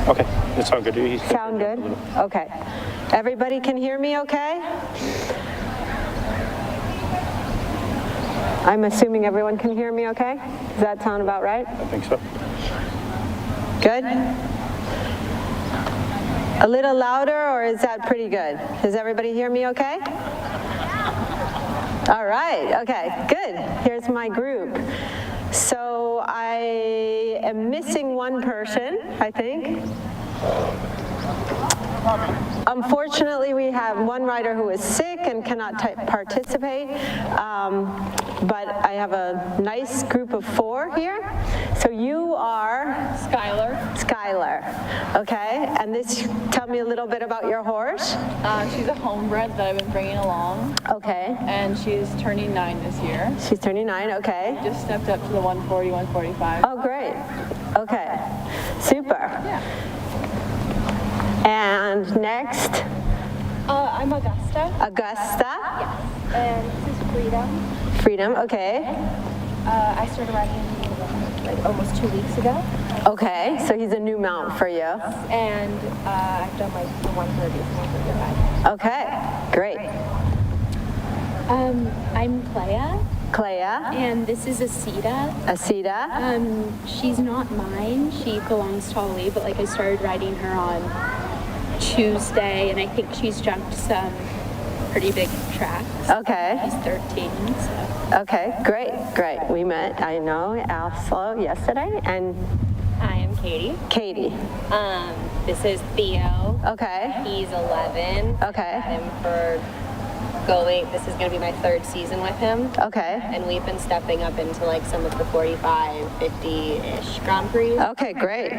Okay, that sounds good. Sound good? Okay. Everybody can hear me okay? I'm assuming everyone can hear me okay? Does that sound about right? I think so. Good? A little louder, or is that pretty good? Does everybody hear me okay? All right, okay, good. Here's my group. So I am missing one person, I think. Unfortunately, we have one rider who is sick and cannot participate, but I have a nice group of 4 here. So you are? Skylar, okay. And tell me a little bit about your horse. She's a homebred that I've been bringing along. Okay. And she's turning 9 this year. She's turning 9, okay. Just stepped up to the 140, 145. Oh, great. Okay, super. Yeah. And next? I'm Augusta. Augusta? Yes. And this is Freedom. Freedom, okay. I started riding like almost 2 weeks ago. Okay, so he's a new mount for you. And I've done like the 130, 135. Okay, great. I'm Clea. and this is Asita. Asita. She's not mine. She belongs to Ali, but like I started riding her on Tuesday, and I think she's jumped some pretty big tracks. Okay. She's 13, so. Okay, great. We met, I know, also yesterday, and I am Katie. Katie. This is Theo. Okay. He's 11. Okay. I've had him for this is going to be my 3rd season with him. Okay. And we've been stepping up into like some of the 45, 50-ish Grand Prix. Okay, great.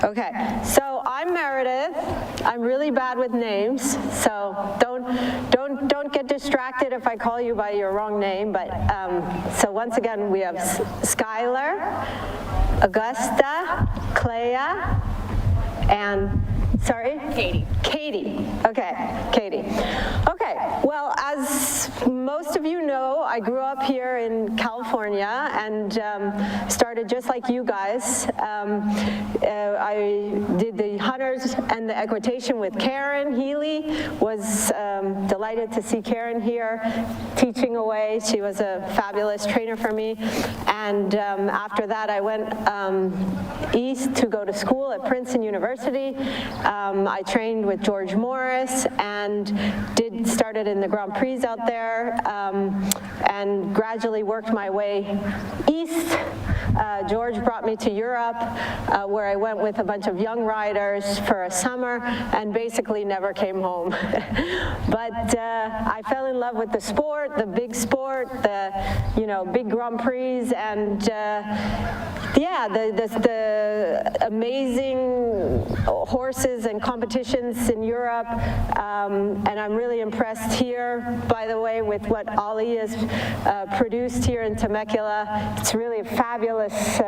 Okay, so I'm Meredith. I'm really bad with names, so don't get distracted if I call you by your wrong name. But so once again, we have Skylar, Augusta, Clea, and Katie. Okay, Katie. Okay, well, as most of you know, I grew up here in California and started just like you guys. I did the hunters and the equitation with Karen Healy. Was delighted to see Karen here teaching away. She was a fabulous trainer for me. And after that, I went east to go to school at Princeton University. I trained with George Morris and started in the Grand Prix out there and gradually worked my way east. George brought me to Europe where I went with a bunch of young riders for a summer and basically never came home. But I fell in love with the sport, the big sport, the big Grand Prix, and the amazing horses and competitions in Europe, and I'm really impressed here, by the way, with what Ali has produced here in Temecula. It's really a fabulous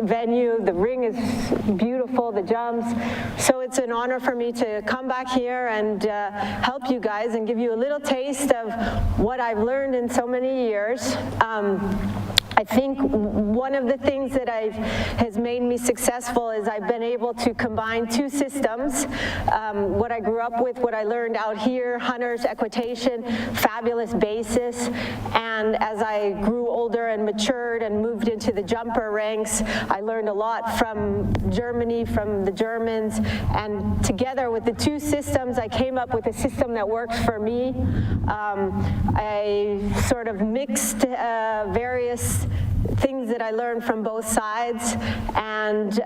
venue. The ring is beautiful, the jumps. So it's an honor for me to come back here and help you guys and give you a little taste of what I've learned in so many years. I think one of the things that has made me successful is I've been able to combine 2 systems. What I grew up with, what I learned out here, hunters, equitation, fabulous basis. And as I grew older and matured and moved into the jumper ranks, I learned a lot from Germany, from the Germans. And together with the 2 systems, I came up with a system that works for me. I sort of mixed various things that I learned from both sides, and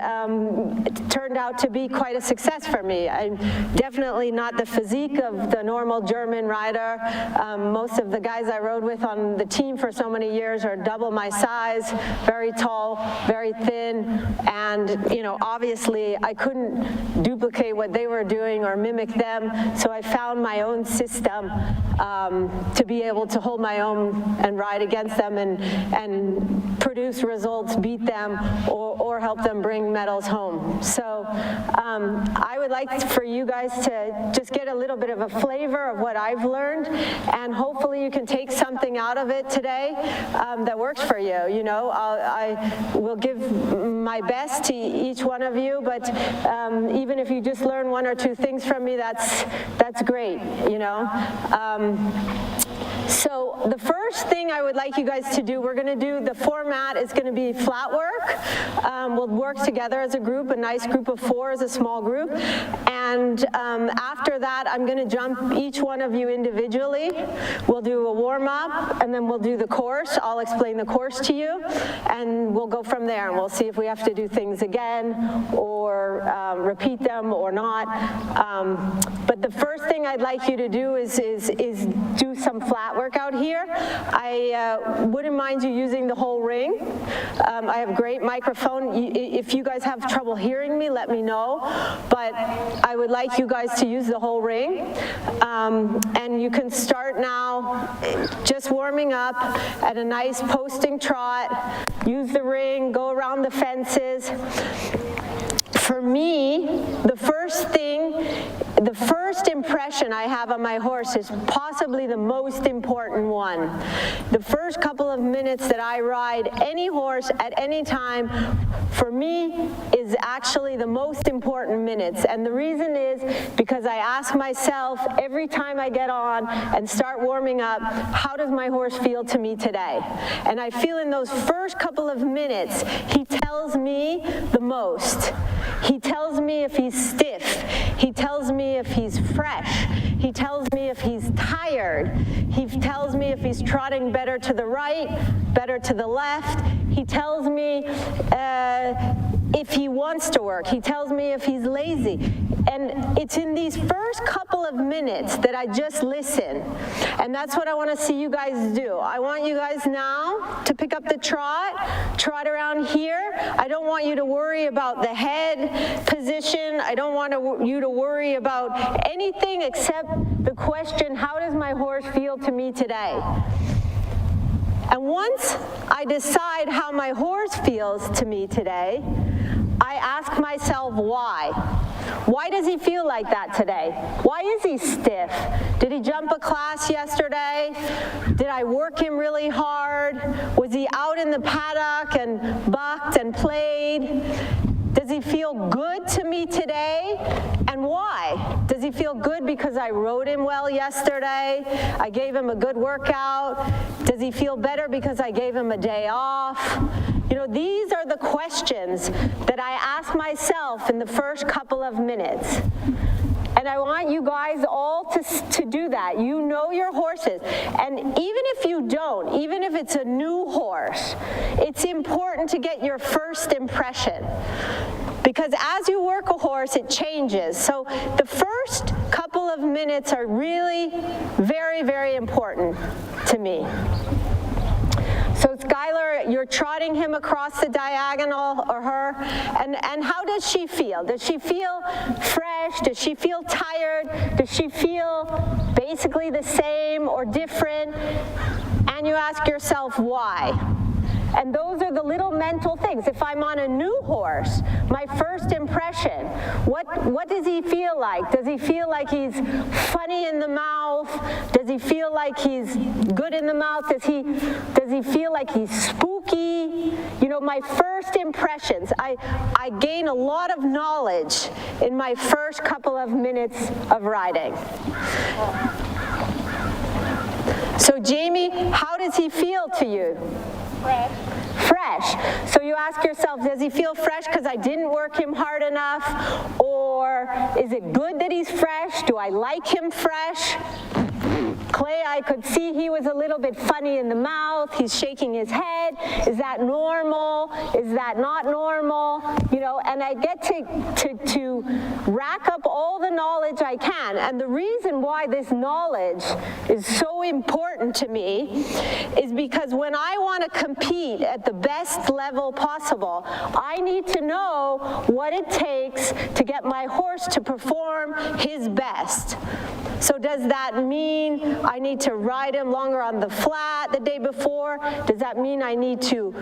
it turned out to be quite a success for me. I'm definitely not the physique of the normal German rider. Most of the guys I rode with on the team for so many years are double my size, very tall, very thin, and obviously I couldn't duplicate what they were doing or mimic them, so I found my own system to be able to hold my own and ride against them and produce results, beat them, or help them bring medals home. So I would like for you guys to just get a little bit of a flavor of what I've learned, and hopefully you can take something out of it today that works for you. You know, I will give my best to each one of you, but even if you just learn one or two things from me, that's great, you know. So the first thing I would like you guys to do, we're going to do, the format is going to be flat work. We'll work together as a group, a nice group of 4 as a small group. And after that, I'm going to jump each one of you individually. We'll do a warm-up, and then we'll do the course. I'll explain the course to you, and we'll go from there. And we'll see if we have to do things again or repeat them or not. But the first thing I'd like you to do is do some flat work out here. I wouldn't mind you using the whole ring. I have a great microphone. If you guys have trouble hearing me, let me know. But I would like you guys to use the whole ring. And you can start now just warming up at a nice posting trot. Use the ring, go around the fences. For me, the first impression I have on my horse is possibly the most important one. The first couple of minutes that I ride any horse at any time, for me, is actually the most important minutes. And the reason is because I ask myself every time I get on and start warming up, how does my horse feel to me today? And I feel in those first couple of minutes, he tells me the most. He tells me if he's stiff. He tells me if he's fresh. He tells me if he's tired. He tells me if he's trotting better to the right, better to the left. He tells me if he wants to work. He tells me if he's lazy. And it's in these first couple of minutes that I just listen. And that's what I want to see you guys do. I want you guys now to pick up the trot around here. I don't want you to worry about the head position. I don't want you to worry about anything except the question, how does my horse feel to me today? And once I decide how my horse feels to me today, I ask myself why. Why does he feel like that today? Why is he stiff? Did he jump a class yesterday? Did I work him really hard? Was he out in the paddock and bucked and played? Does he feel good to me today? And why? Does he feel good because I rode him well yesterday? I gave him a good workout? Does he feel better because I gave him a day off? You know, these are the questions that I ask myself in the first couple of minutes. And I want you guys all to do that. You know your horses. And even if you don't, even if it's a new horse, it's important to get your first impression. Because as you work a horse, it changes. So the first couple of minutes are really very, very important to me. So Skylar, you're trotting him across the diagonal, or her, and how does she feel? Does she feel fresh? Does she feel tired? Does she feel basically the same or different? And you ask yourself why. And those are the little mental things. If I'm on a new horse, my first impression, what does he feel like? Does he feel like he's funny in the mouth? Does he feel like he's good in the mouth? Does he feel like he's spooky? You know, my first impressions, I gain a lot of knowledge in my first couple of minutes of riding. So Jamie, how does he feel to you? Fresh. So you ask yourself, does he feel fresh because I didn't work him hard enough? Or is it good that he's fresh? Do I like him fresh? Clea, I could see he was a little bit funny in the mouth. He's shaking his head. Is that normal? Is that not normal? You know, and I get to rack up all the knowledge I can. And the reason why this knowledge is so important to me is because when I want to compete at the best level possible, I need to know what it takes to get my horse to perform his best. So does that mean I need to to ride him longer on the flat the day before? Does that mean I need to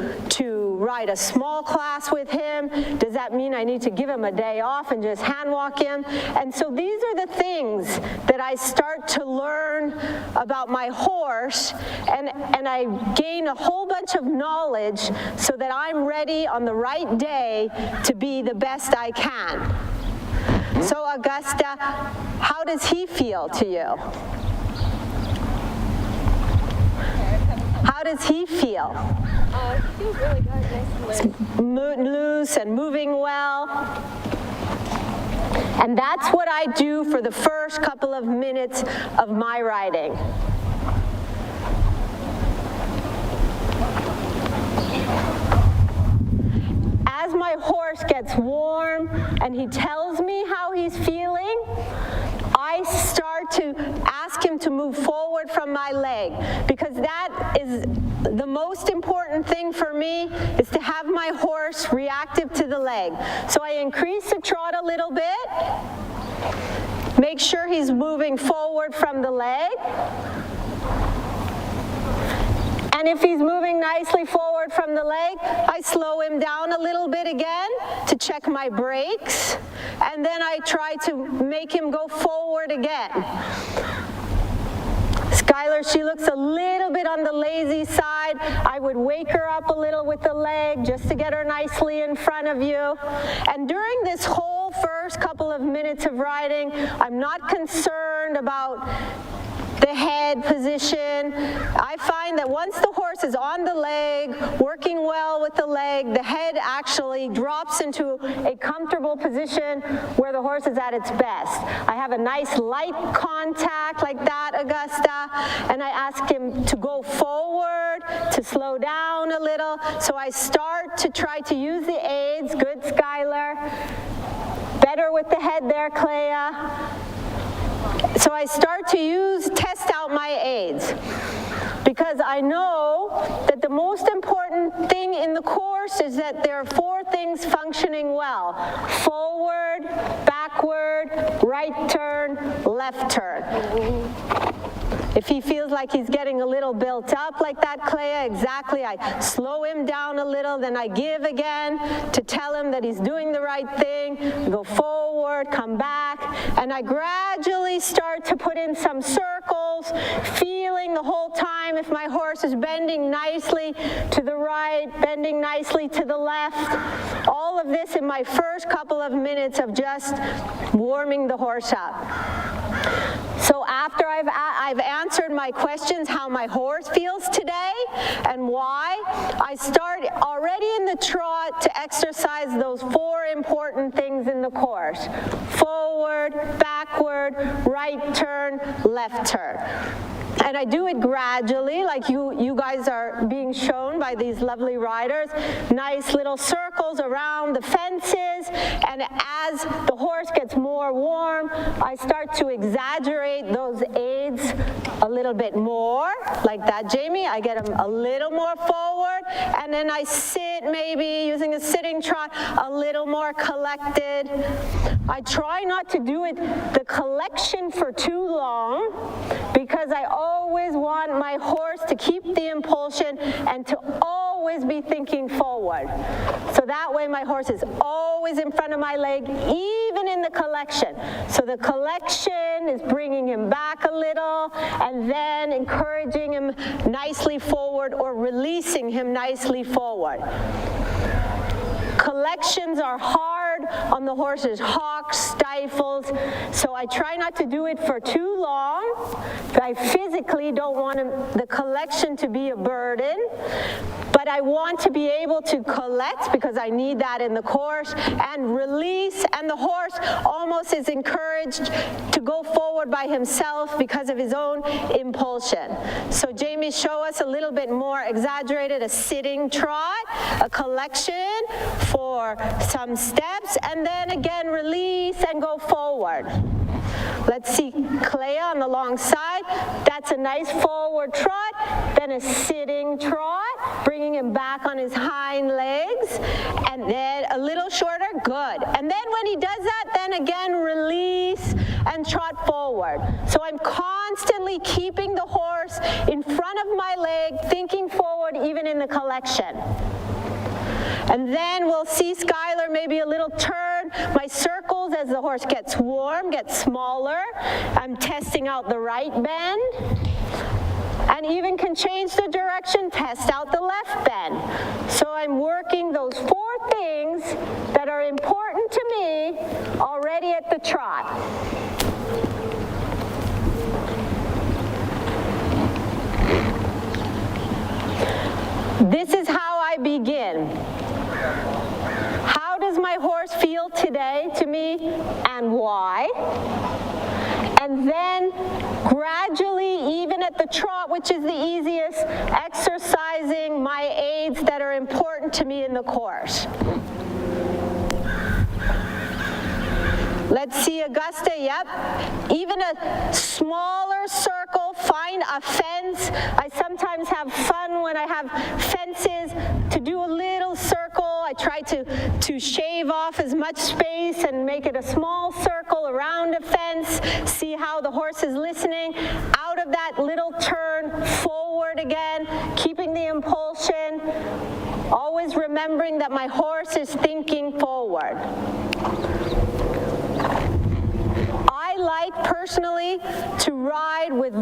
ride a small class with him? Does that mean I need to give him a day off and just hand walk him? And so these are the things that I start to learn about my horse, and I gain a whole bunch of knowledge so that I'm ready on the right day to be the best I can. So Augusta, how does he feel to you? How does he feel? He feels really good, nice and loose. Loose and moving well. And that's what I do for the first couple of minutes of my riding. As my horse gets warm and he tells me how he's feeling, I start to ask him to move forward from my leg, because that is the most important thing for me, is to have my horse reactive to the leg. So I increase the trot a little bit, make sure he's moving forward from the leg. And if he's moving nicely forward from the leg, I slow him down a little bit again to check my brakes, and then I try to make him go forward again. Skylar, she looks a little bit on the lazy side. I would wake her up a little with the leg just to get her nicely in front of you. And during this whole first couple of minutes of riding, I'm not concerned about the head position. I find that once the horse is on the leg, working well with the leg, the head actually drops into a comfortable position where the horse is at its best. I have a nice light contact like that, Augusta, and I ask him to go forward, to slow down a little. So I start to try to use the aids. Good, Skylar. Better with the head there, Clea. So I start to test out my aids, because I know that the most important thing in the course is that there are 4 things functioning well: forward, backward, right turn, left turn. If he feels like he's getting a little built up like that, Clea, exactly, I slow him down a little, then I give again to tell him that he's doing the right thing. Go forward, come back, and I gradually start to put in some circles, feeling the whole time if my horse is bending nicely to the right, bending nicely to the left. All of this in my first couple of minutes of just warming the horse up. So after I've answered my questions, how my horse feels today and why, I start already in the trot to exercise those 4 important things in the course: forward, backward, right turn, left turn. And I do it gradually, like you guys are being shown by these lovely riders. Nice little circles around the fences, and as the horse gets more warm, I start to exaggerate those aids a little bit more, like that, Jamie. I get him a little more forward, and then I sit, maybe using a sitting trot, a little more collected. I try not to do the collection for too long, because I always want my horse to keep the impulsion and to always be thinking forward. So that way my horse is always in front of my leg, even in the collection. So the collection is bringing him back a little and then encouraging him nicely forward or releasing him nicely forward. Collections are hard on the horse's hocks, stifles, so I try not to do it for too long. I physically don't want the collection to be a burden, but I want to be able to collect, because I need that in the course, and release, and the horse almost is encouraged to go forward by himself because of his own impulsion. So Jamie, show us a little bit more exaggerated, a sitting trot, a collection for some steps, and then again release and go forward. Let's see Clea on the long side. That's a nice forward trot, then a sitting trot, bringing him back on his hind legs, and then a little shorter, good. And then when he does that, then again release and trot forward. So I'm constantly keeping the horse in front of my leg, thinking forward even in the collection. And then we'll see Skylar maybe a little turn. My circles as the horse gets warm, get smaller. I'm testing out the right bend. And even can change the direction, test out the left bend. So I'm working those 4 things that are important to me already at the trot. This is how I begin. How does my horse feel today to me and why? And then gradually, even at the trot, which is the easiest, exercising my aids that are important to me in the course. Let's see Augusta, yep. Even a smaller circle, find a fence. I sometimes have fun when I have fences to do a little circle. I try to shave off as much space and make it a small circle around a fence. See how the horse is listening. Out of that little turn, forward again, keeping the impulsion. Always remembering that my horse is thinking forward. I like personally to ride with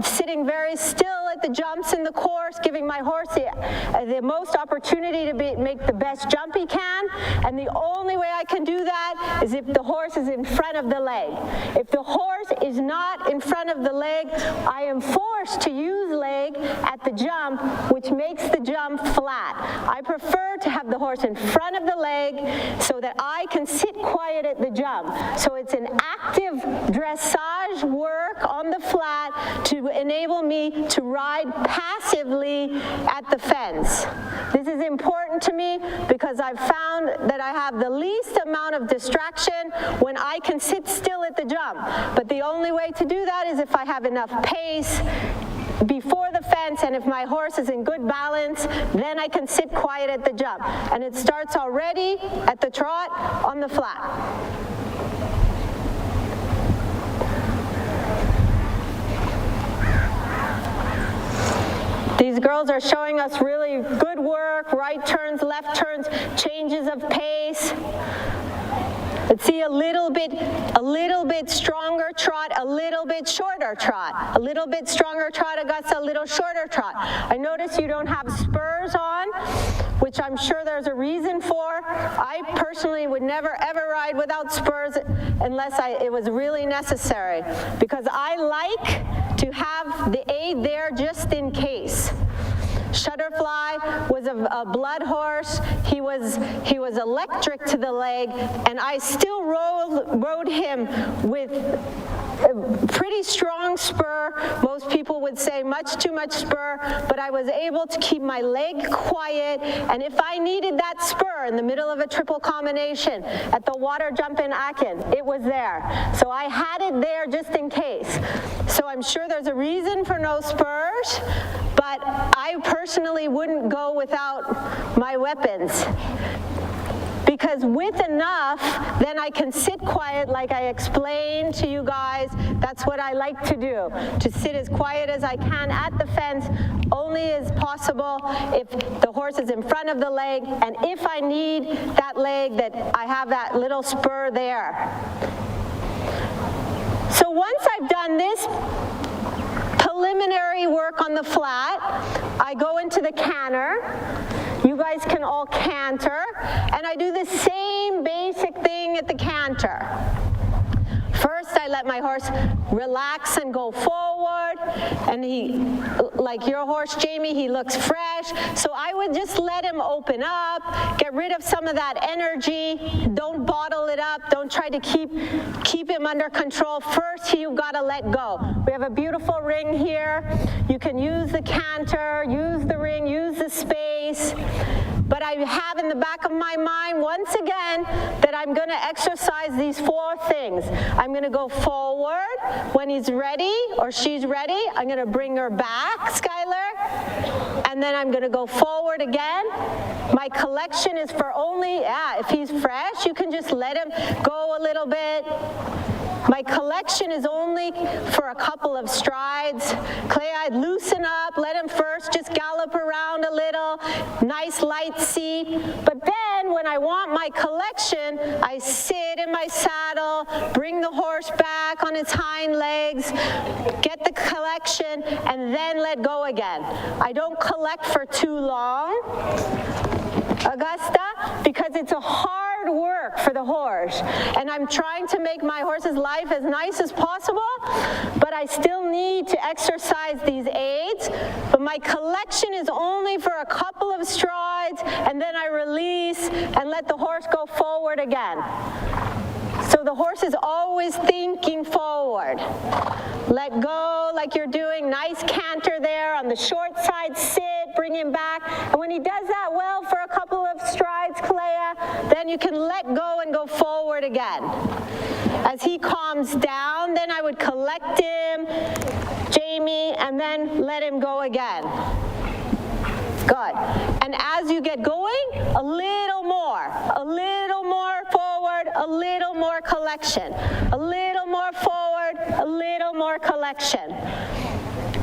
sitting very still at the jumps in the course, giving my horse the most opportunity to make the best jump he can. And the only way I can do that is if the horse is in front of the leg. If the horse is not in front of the leg, I am forced to use leg at the jump, which makes the jump flat. I prefer to have the horse in front of the leg so that I can sit quiet at the jump. So it's an active dressage work on the flat to enable me to ride passively at the fence. This is important to me because I've found that I have the least amount of distraction when I can sit still at the jump. But the only way to do that is if I have enough pace before the fence, and if my horse is in good balance, then I can sit quiet at the jump. And it starts already at the trot on the flat. These girls are showing us really good work, right turns, left turns, changes of pace. Let's see a little bit stronger trot, a little bit shorter trot. A little bit stronger trot, Augusta, a little shorter trot. I notice you don't have spurs on, which I'm sure there's a reason for. I personally would never ever ride without spurs unless it was really necessary, because I like to have the aid there just in case. Shutterfly was a blood horse. He was electric to the leg, and I still rode him with a pretty strong spur. Most people would say much too much spur, but I was able to keep my leg quiet, and if I needed that spur in the middle of a triple combination at the water jump in Akin, it was there. So I had it there just in case. So I'm sure there's a reason for no spurs, but I personally wouldn't go without my weapons. Because with enough, then I can sit quiet like I explained to you guys. That's what I like to do, to sit as quiet as I can at the fence, only as possible if the horse is in front of the leg, and if I need that leg, that I have that little spur there. So once I've done this preliminary work on the flat, I go into the canter. You guys can all canter, and I do the same basic thing at the canter. First, I let my horse relax and go forward, and he, like your horse, Jamie, he looks fresh, so I would just let him open up, get rid of some of that energy, don't bottle it up, don't try to keep him under control. First, you've got to let go. We have a beautiful ring here. You can use the canter, use the ring, use the space. But I have in the back of my mind, once again, that I'm going to exercise these 4 things. I'm going to go forward when he's ready or she's ready. I'm going to bring her back, Skylar. And then I'm going to go forward again. My collection is for only, if he's fresh, you can just let him go a little bit. My collection is only for a couple of strides. Clea, I'd loosen up, let him first just gallop around a little, nice light seat. But then when I want my collection, I sit in my saddle, bring the horse back on its hind legs, get the collection, and then let go again. I don't collect for too long, Augusta, because it's a hard work for the horse. And I'm trying to make my horse's life as nice as possible, but I still need to exercise these aids. But my collection is only for a couple of strides, and then I release and let the horse go forward again. So the horse is always thinking forward. Let go like you're doing. Nice canter there on the short side, sit, bring him back. And when he does that well for a couple of strides, Clea, then you can let go and go forward again. As he calms down, then I would collect him, Jamie, and then let him go again. Good. And as you get going, a little more forward, a little more collection, a little more forward, a little more collection.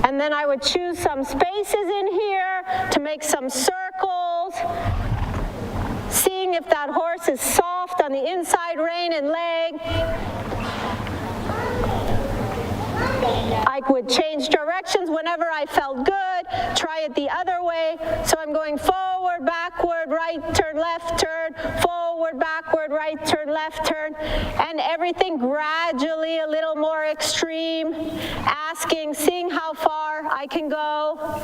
And then I would choose some spaces in here to make some circles, seeing if that horse is soft on the inside rein and leg. I would change directions whenever I felt good, try it the other way. So I'm going forward, backward, right turn, left turn, forward, backward, right turn, left turn, and everything gradually a little more extreme, asking, seeing how far I can go.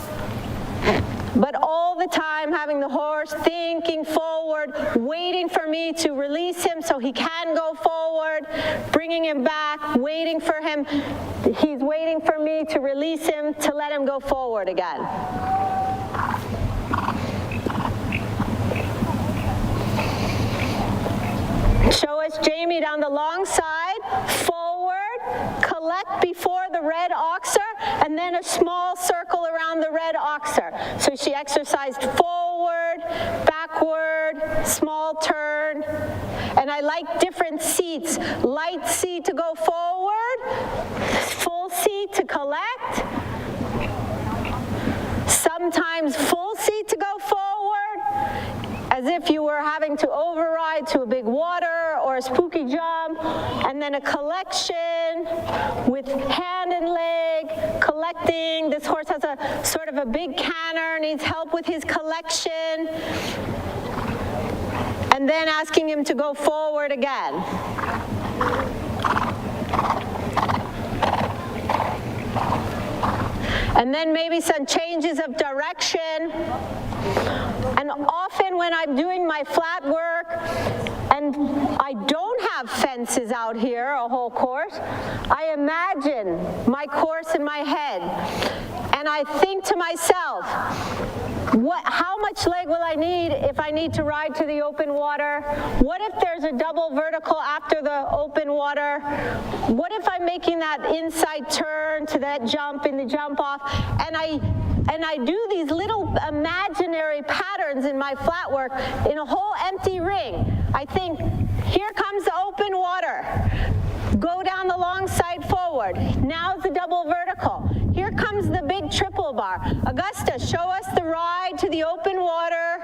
But all the time having the horse thinking forward, waiting for me to release him so he can go forward, bringing him back, waiting for him. He's waiting for me to release him to let him go forward again. Show us Jamie down the long side, forward, collect before the red oxer, and then a small circle around the red oxer. So she exercised forward, backward, small turn. And I like different seats. Light seat to go forward, full seat to collect. Sometimes full seat to go forward, as if you were having to override to a big water or a spooky jump, and then a collection with hand and leg, collecting. This horse has a sort of a big canter, needs help with his collection, and then asking him to go forward again. And then maybe some changes of direction. And often when I'm doing my flat work and I don't have fences out here, a whole course, I imagine my course in my head. And I think to myself, how much leg will I need if I need to ride to the open water? What if there's a double vertical after the open water? What if I'm making that inside turn to that jump in the jump off? And I do these little imaginary patterns in my flat work in a whole empty ring. I think, here comes the open water. Go down the long side forward. Now's the double vertical. Here comes the big triple bar. Augusta, show us the ride to the open water.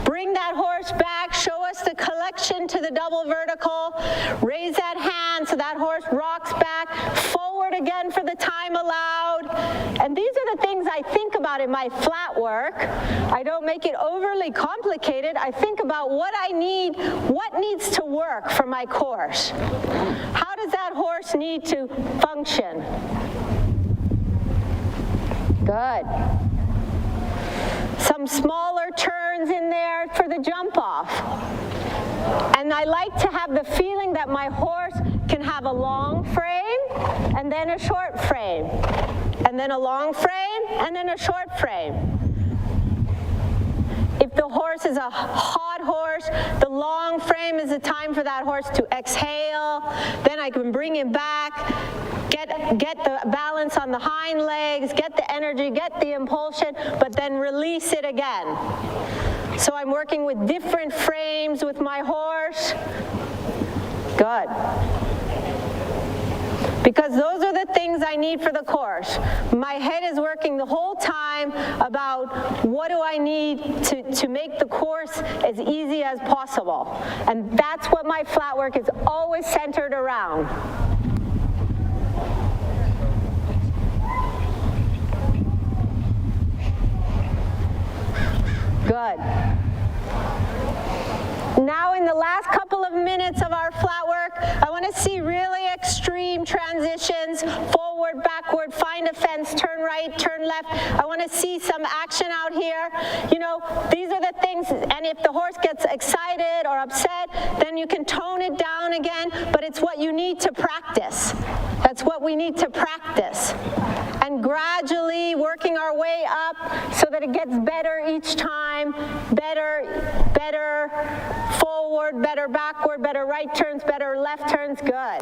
Bring that horse back. Show us the collection to the double vertical. Raise that hand so that horse rocks back. Forward again for the time allowed. And these are the things I think about in my flat work. I don't make it overly complicated. I think about what I need, what needs to work for my course. How does that horse need to function? Good. Some smaller turns in there for the jump off. And I like to have the feeling that my horse can have a long frame and then a short frame, and then a long frame and then a short frame. If the horse is a hot horse, the long frame is the time for that horse to exhale. Then I can bring him back, get the balance on the hind legs, get the energy, get the impulsion, but then release it again. So I'm working with different frames with my horse. Good. because those are the things I need for the course. My head is working the whole time about what do I need to make the course as easy as possible. And that's what my flat work is always centered around. Good. Now in the last couple of minutes of our flat work, I want to see really extreme transitions, forward, backward, find a fence, turn right, turn left. I want to see some action out here. You know, these are the things, and if the horse gets excited or upset, then you can tone it down again, but it's what you need to practice. That's what we need to practice. And gradually working our way up so that it gets better each time, better forward, better backward, better right turns, better left turns, good.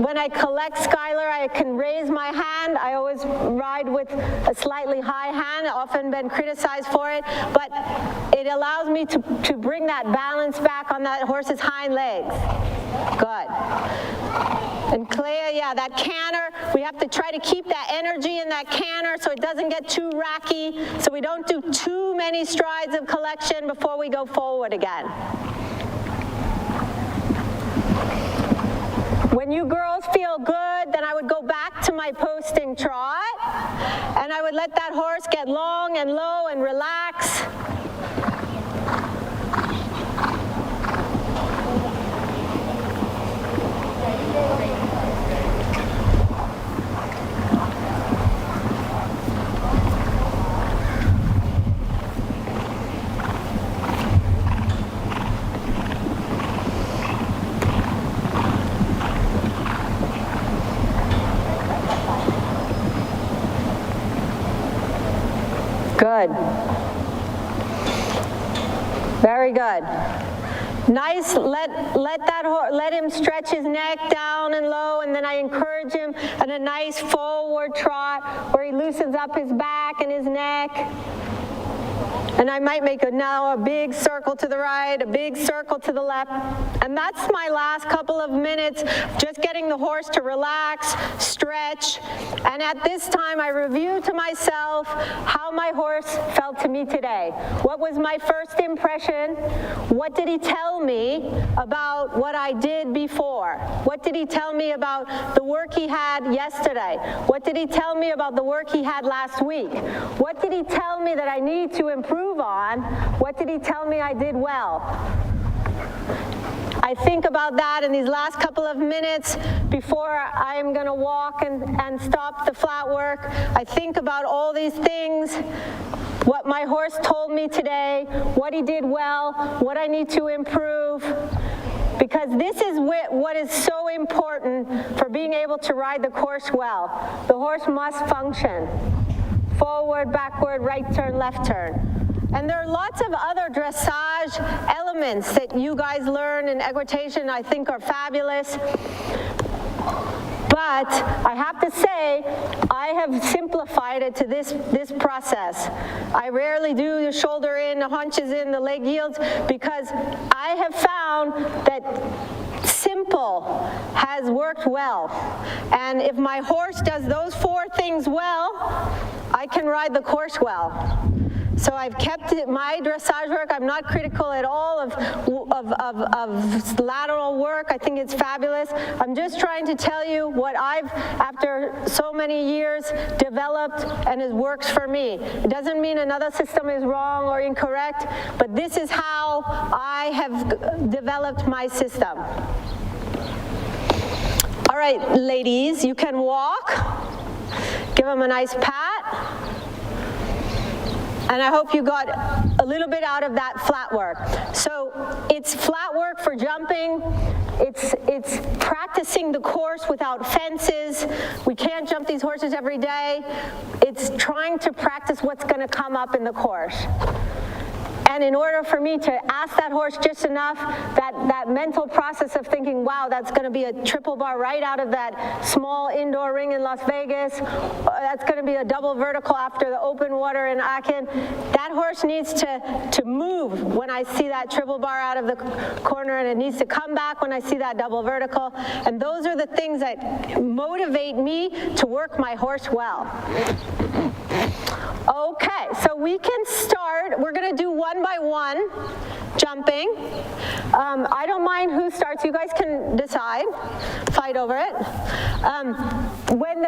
When I collect Skylar, I can raise my hand. I always ride with a slightly high hand, often been criticized for it, but it allows me to bring that balance back on that horse's hind legs. Good. And Clea, yeah, that canter, we have to try to keep that energy in that canter so it doesn't get too racky, so we don't do too many strides of collection before we go forward again. When you girls feel good, then I would go back to my posting trot, and I would let that horse get long and low and relax. Good. Very good. Nice, let him stretch his neck down and low, and then I encourage him in a nice forward trot where he loosens up his back and his neck. And I might make now a big circle to the right, a big circle to the left. And that's my last couple of minutes, just getting the horse to relax, stretch. And at this time, I review to myself how my horse felt to me today. What was my first impression? What did he tell me about what I did before? What did he tell me about the work he had yesterday? What did he tell me about the work he had last week? What did he tell me that I need to improve on? What did he tell me I did well? I think about that in these last couple of minutes before I'm going to walk and stop the flat work. I think about all these things, what my horse told me today, what he did well, what I need to improve, because this is what is so important for being able to ride the course well. The horse must function. Forward, backward, right turn, left turn. And there are lots of other dressage elements that you guys learn in equitation I think are fabulous. But I have to say, I have simplified it to this process. I rarely do the shoulder in, the haunches in, the leg yields, because I have found that simple has worked well. And if my horse does those 4 things well, I can ride the course well. So I've kept my dressage work. I'm not critical at all of lateral work. I think it's fabulous. I'm just trying to tell you what I've, after so many years, developed and it works for me. It doesn't mean another system is wrong or incorrect, but this is how I have developed my system. All right, ladies, you can walk. Give them a nice pat. And I hope you got a little bit out of that flat work. So it's flat work for jumping. It's practicing the course without fences. We can't jump these horses every day. It's trying to practice what's going to come up in the course. And in order for me to ask that horse just enough, that mental process of thinking, wow, that's going to be a triple bar right out of that small indoor ring in Las Vegas, that's going to be a double vertical after the open water in Aachen, that horse needs to move when I see that triple bar out of the corner, and it needs to come back when I see that double vertical. And those are the things that motivate me to work my horse well. Okay, so we can start. We're going to do one by one jumping. I don't mind who starts. You guys can decide. Fight over it. When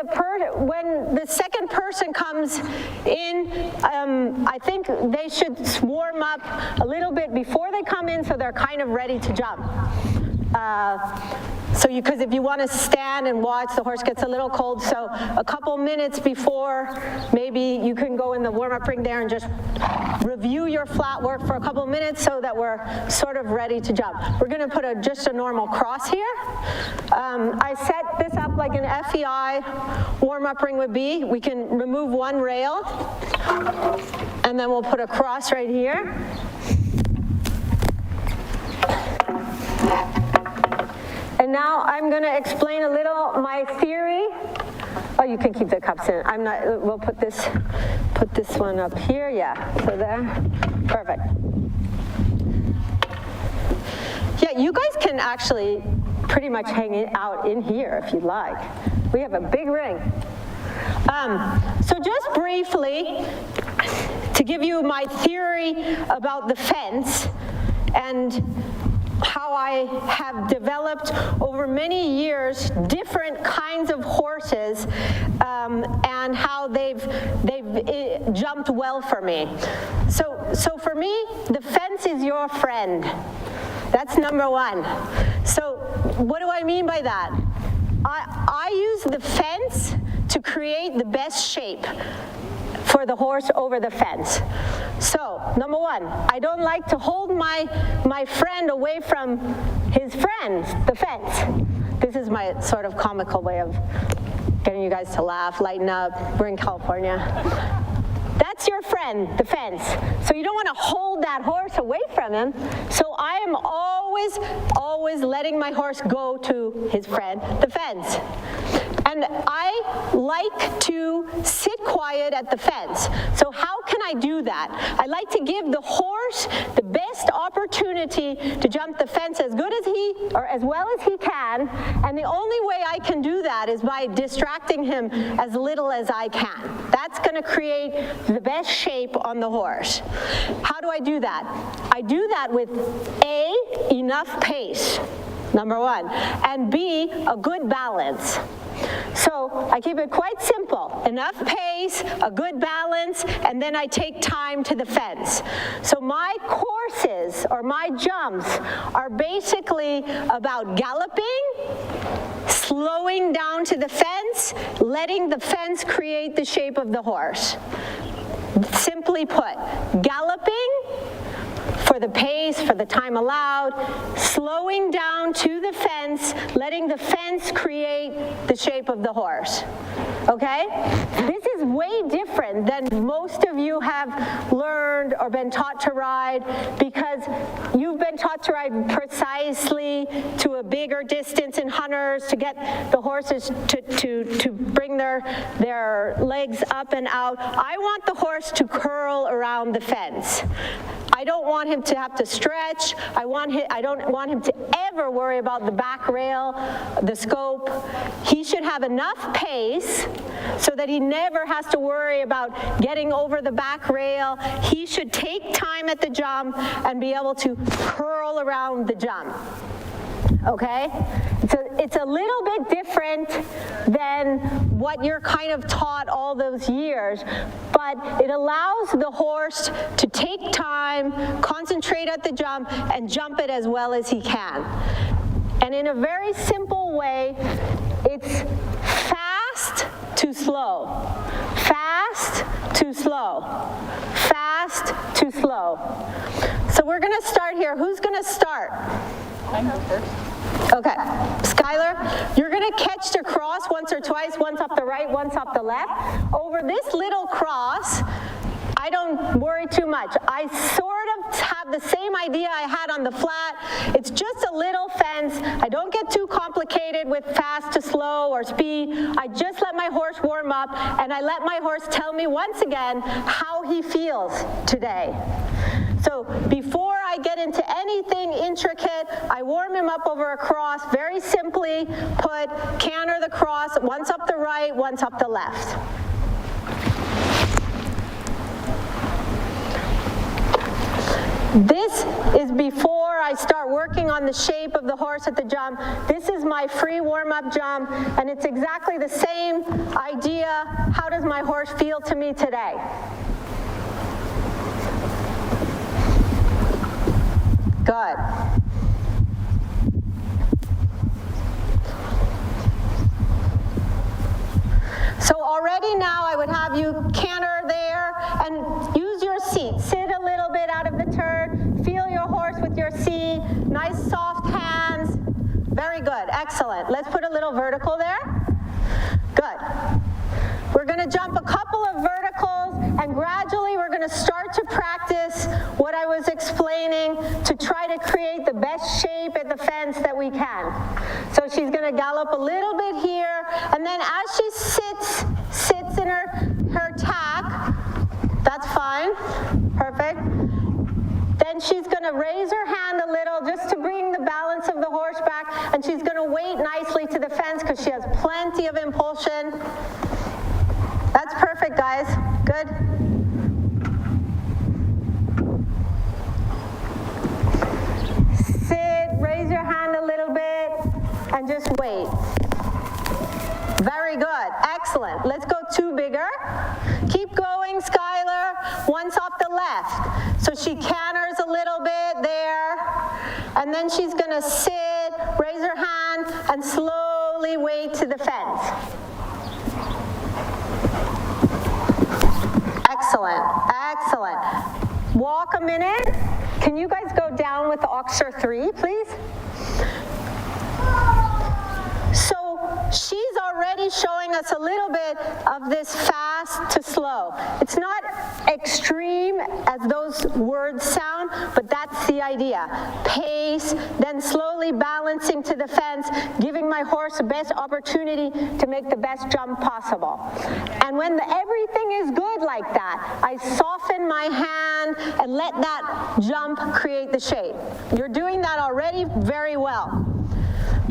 the second person comes in, I think they should warm up a little bit before they come in, so they're kind of ready to jump. Because if you want to stand and watch, the horse gets a little cold, so a couple minutes before, maybe you can go in the warm-up ring there and just review your flat work for a couple minutes so that we're sort of ready to jump. We're going to put just a normal cross here. I set this up like an FEI warm-up ring would be. We can remove one rail, and then we'll put a cross right here. And now I'm going to explain a little my theory. Oh, you can keep the cups in. We'll put this one up here. Yeah, so there. Perfect. Yeah, you guys can actually pretty much hang it out in here if you'd like. We have a big ring. So just briefly, to give you my theory about the fence and how I have developed over many years different kinds of horses and how they've jumped well for me. So for me, the fence is your friend. That's number one. So what do I mean by that? I use the fence to create the best shape for the horse over the fence. So, number one, I don't like to hold my friend away from his friend, the fence. This is my sort of comical way of getting you guys to laugh, lighten up. We're in California. That's your friend, the fence. So you don't want to hold that horse away from him. So I am always letting my horse go to his friend, the fence. And I like to sit quiet at the fence. So how can I do that? I like to give the horse the best opportunity to jump the fence as good as as well as he can. And the only way I can do that is by distracting him as little as I can. That's going to create the best shape on the horse. How do I do that? I do that with A, enough pace, number one, and B, a good balance. So I keep it quite simple. Enough pace, a good balance, and then I take time to the fence. So my courses or my jumps are basically about galloping, slowing down to the fence, letting the fence create the shape of the horse. Simply put, galloping for the pace, for the time allowed, slowing down to the fence, letting the fence create the shape of the horse. Okay? This is way different than most of you have learned or been taught to ride, because you've been taught to ride precisely to a bigger distance in hunters to get the horses to bring their legs up and out. I want the horse to curl around the fence. I don't want him to have to stretch. I don't want him to ever worry about the back rail, the scope. He should have enough pace so that he never has to worry about getting over the back rail. He should take time at the jump and be able to curl around the jump. Okay? It's a little bit different than what you're kind of taught all those years, but it allows the horse to take time, concentrate at the jump, and jump it as well as he can. And in a very simple way, it's fast to slow, fast to slow, fast to slow. So we're going to start here. Who's going to start? I go first. Okay, Skylar, you're going to catch the cross once or twice, once up the right, once up the left. Over this little cross, I don't worry too much. I sort of have the same idea I had on the flat. It's just a little fence. I don't get too complicated with fast to slow or speed. I just let my horse warm up, and I let my horse tell me once again how he feels today. So before I get into anything intricate, I warm him up over a cross, very simply put, canter the cross, once up the right, once up the left. This is before I start working on the shape of the horse at the jump. This is my free warm-up jump, and it's exactly the same idea. How does my horse feel to me today? Good. So already now I would have you canter there and use your seat. Sit a little bit out of the turn. Feel your horse with your seat. Nice soft hands. Very good. Excellent. Let's put a little vertical there. Good. We're going to jump a couple of verticals, and gradually we're going to start to practice what I was explaining to try to create the best shape at the fence that we can. So she's going to gallop a little bit here, and then as she sits in her tack, that's fine, perfect. Then she's going to raise her hand a little just to bring the balance of the horse back, and she's going to wait nicely to the fence because she has plenty of impulsion. That's perfect, guys. Good. Sit, raise your hand a little bit, and just wait. Very good. Excellent. Let's go two bigger. Keep going, Skylar. Once off the left. So she canters a little bit there, and then she's going to sit, raise her hand, and slowly wait to the fence. Excellent, excellent. Walk a minute. Can you guys go down with the Augusta 3, please? So she's already showing us a little bit of this fast to slow. It's not extreme as those words sound, but that's the idea. Pace, then slowly balancing to the fence, giving my horse the best opportunity to make the best jump possible. And when everything is good like that, I soften my hand and let that jump create the shape. You're doing that already very well.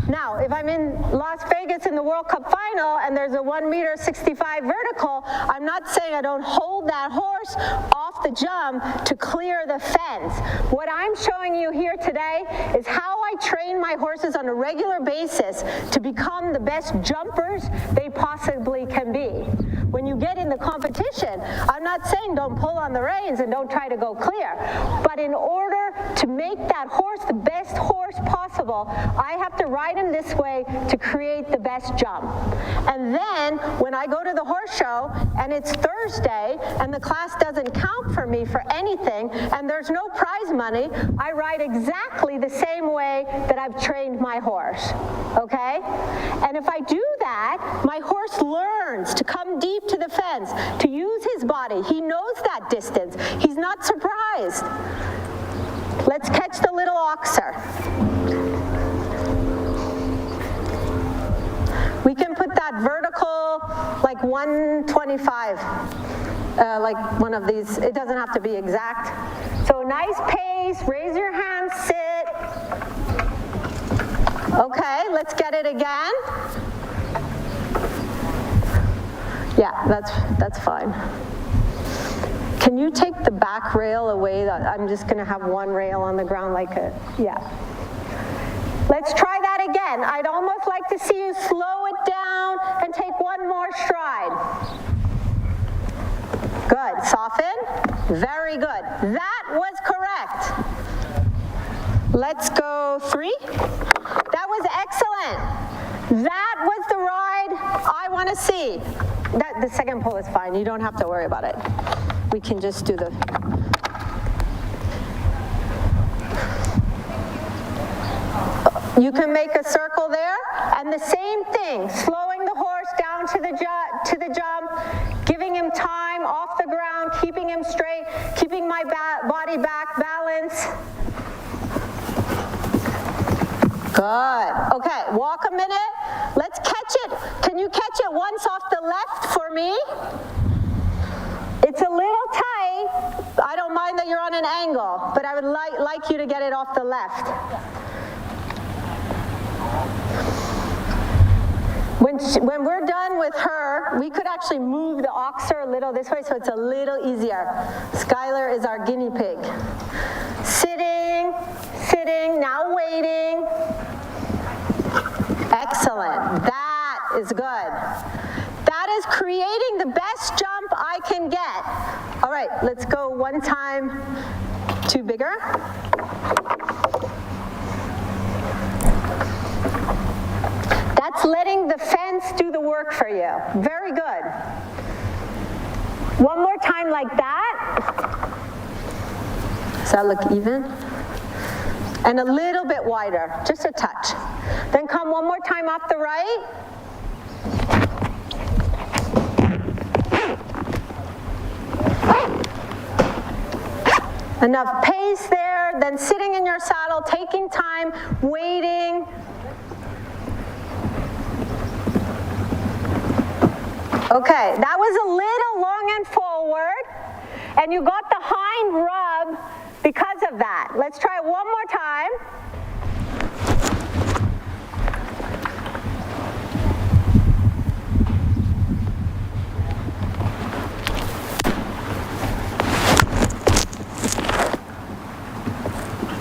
Now, if I'm in Las Vegas in the World Cup final and there's a 1.65 m vertical, I'm not saying I don't hold that horse off the jump to clear the fence. What I'm showing you here today is how I train my horses on a regular basis to become the best jumpers they possibly can be. When you get in the competition, I'm not saying don't pull on the reins and don't try to go clear, but in order to make that horse the best horse possible, I have to ride him this way to create the best jump. And then when I go to the horse show and it's Thursday and the class doesn't count for me for anything and there's no prize money, I ride exactly the same way that I've trained my horse, okay? And if I do that, my horse learns to come deep to the fence, to use his body. He knows that distance. He's not surprised. Let's catch the little oxer. We can put that vertical like 125, like one of these. It doesn't have to be exact. So nice pace, raise your hand, sit. Okay, let's get it again. Yeah, that's fine. Can you take the back rail away? I'm just gonna have one rail on the ground like a, yeah. Let's try that again. I'd almost like to see you slow it down and take one more stride. Good, soften. Very good. That was correct. Let's go 3. That was excellent. That was the ride I want to see. The second pull is fine. You don't have to worry about it. We can just do the... You can make a circle there, and the same thing, slowing the horse down to the jump, giving him time off the ground, keeping him straight. Good. Okay, walk a minute. Let's catch it. Can you catch it once off the left for me? It's a little tight. I don't mind that you're on an angle, but I would like you to get it off the left. When we're done with her, we could actually move the oxer a little this way so it's a little easier. Skylar is our guinea pig. Sitting, now waiting. Excellent. That is good. That is creating the best jump I can get. All right, let's go one time, two bigger. That's letting the fence do the work for you. Very good. One more time like that. Does that look even? And a little bit wider, just a touch. Then come one more time off the right. Enough pace there, then sitting in your saddle, taking time, waiting. Okay, that was a little long and forward, and you got the hind rub because of that. Let's try it one more time.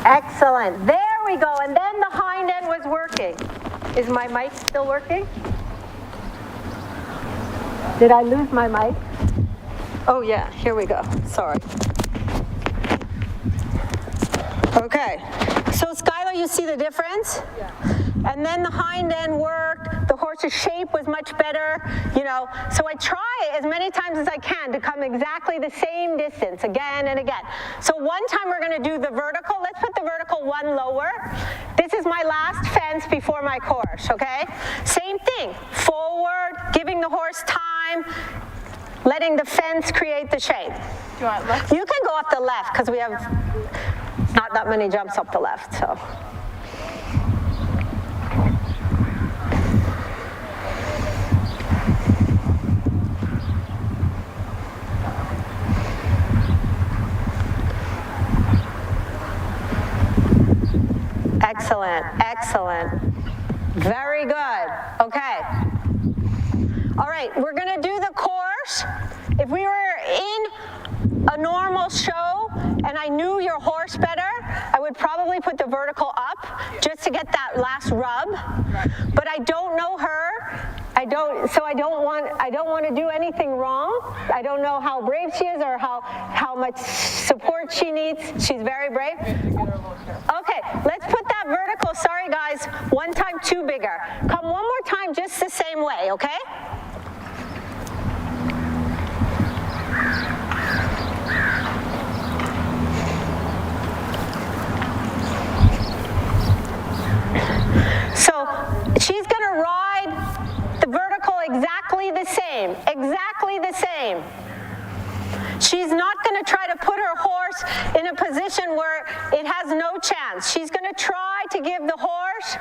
Excellent. There we go. And then the hind end was working. Is my mic still working? Did I lose my mic? Oh yeah, here we go. Sorry. Okay. So Skylar, you see the difference? Yeah. And then the hind end worked. The horse's shape was much better, you know. So I try as many times as I can to come exactly the same distance again and again. So one time we're going to do the vertical. Let's put the vertical one lower. This is my last fence before my course, okay? Same thing. Forward, giving the horse time, letting the fence create the shape. Do you want left? You can go off the left because we have not that many jumps up the left, so. Excellent, excellent. Very good. Okay. All right, we're going to do the course. If we were in a normal show and I knew your horse better, I would probably put the vertical up just to get that last rub. But I don't know her. I don't want to do anything wrong. I don't know how brave she is or how much support she needs. She's very brave. Okay, let's put that vertical. Sorry guys, one time too bigger. Come one more time just the same way, okay? So she's gonna ride the vertical exactly the same, She's not gonna try to put her horse in a position where it has no chance. She's gonna try to give the horse,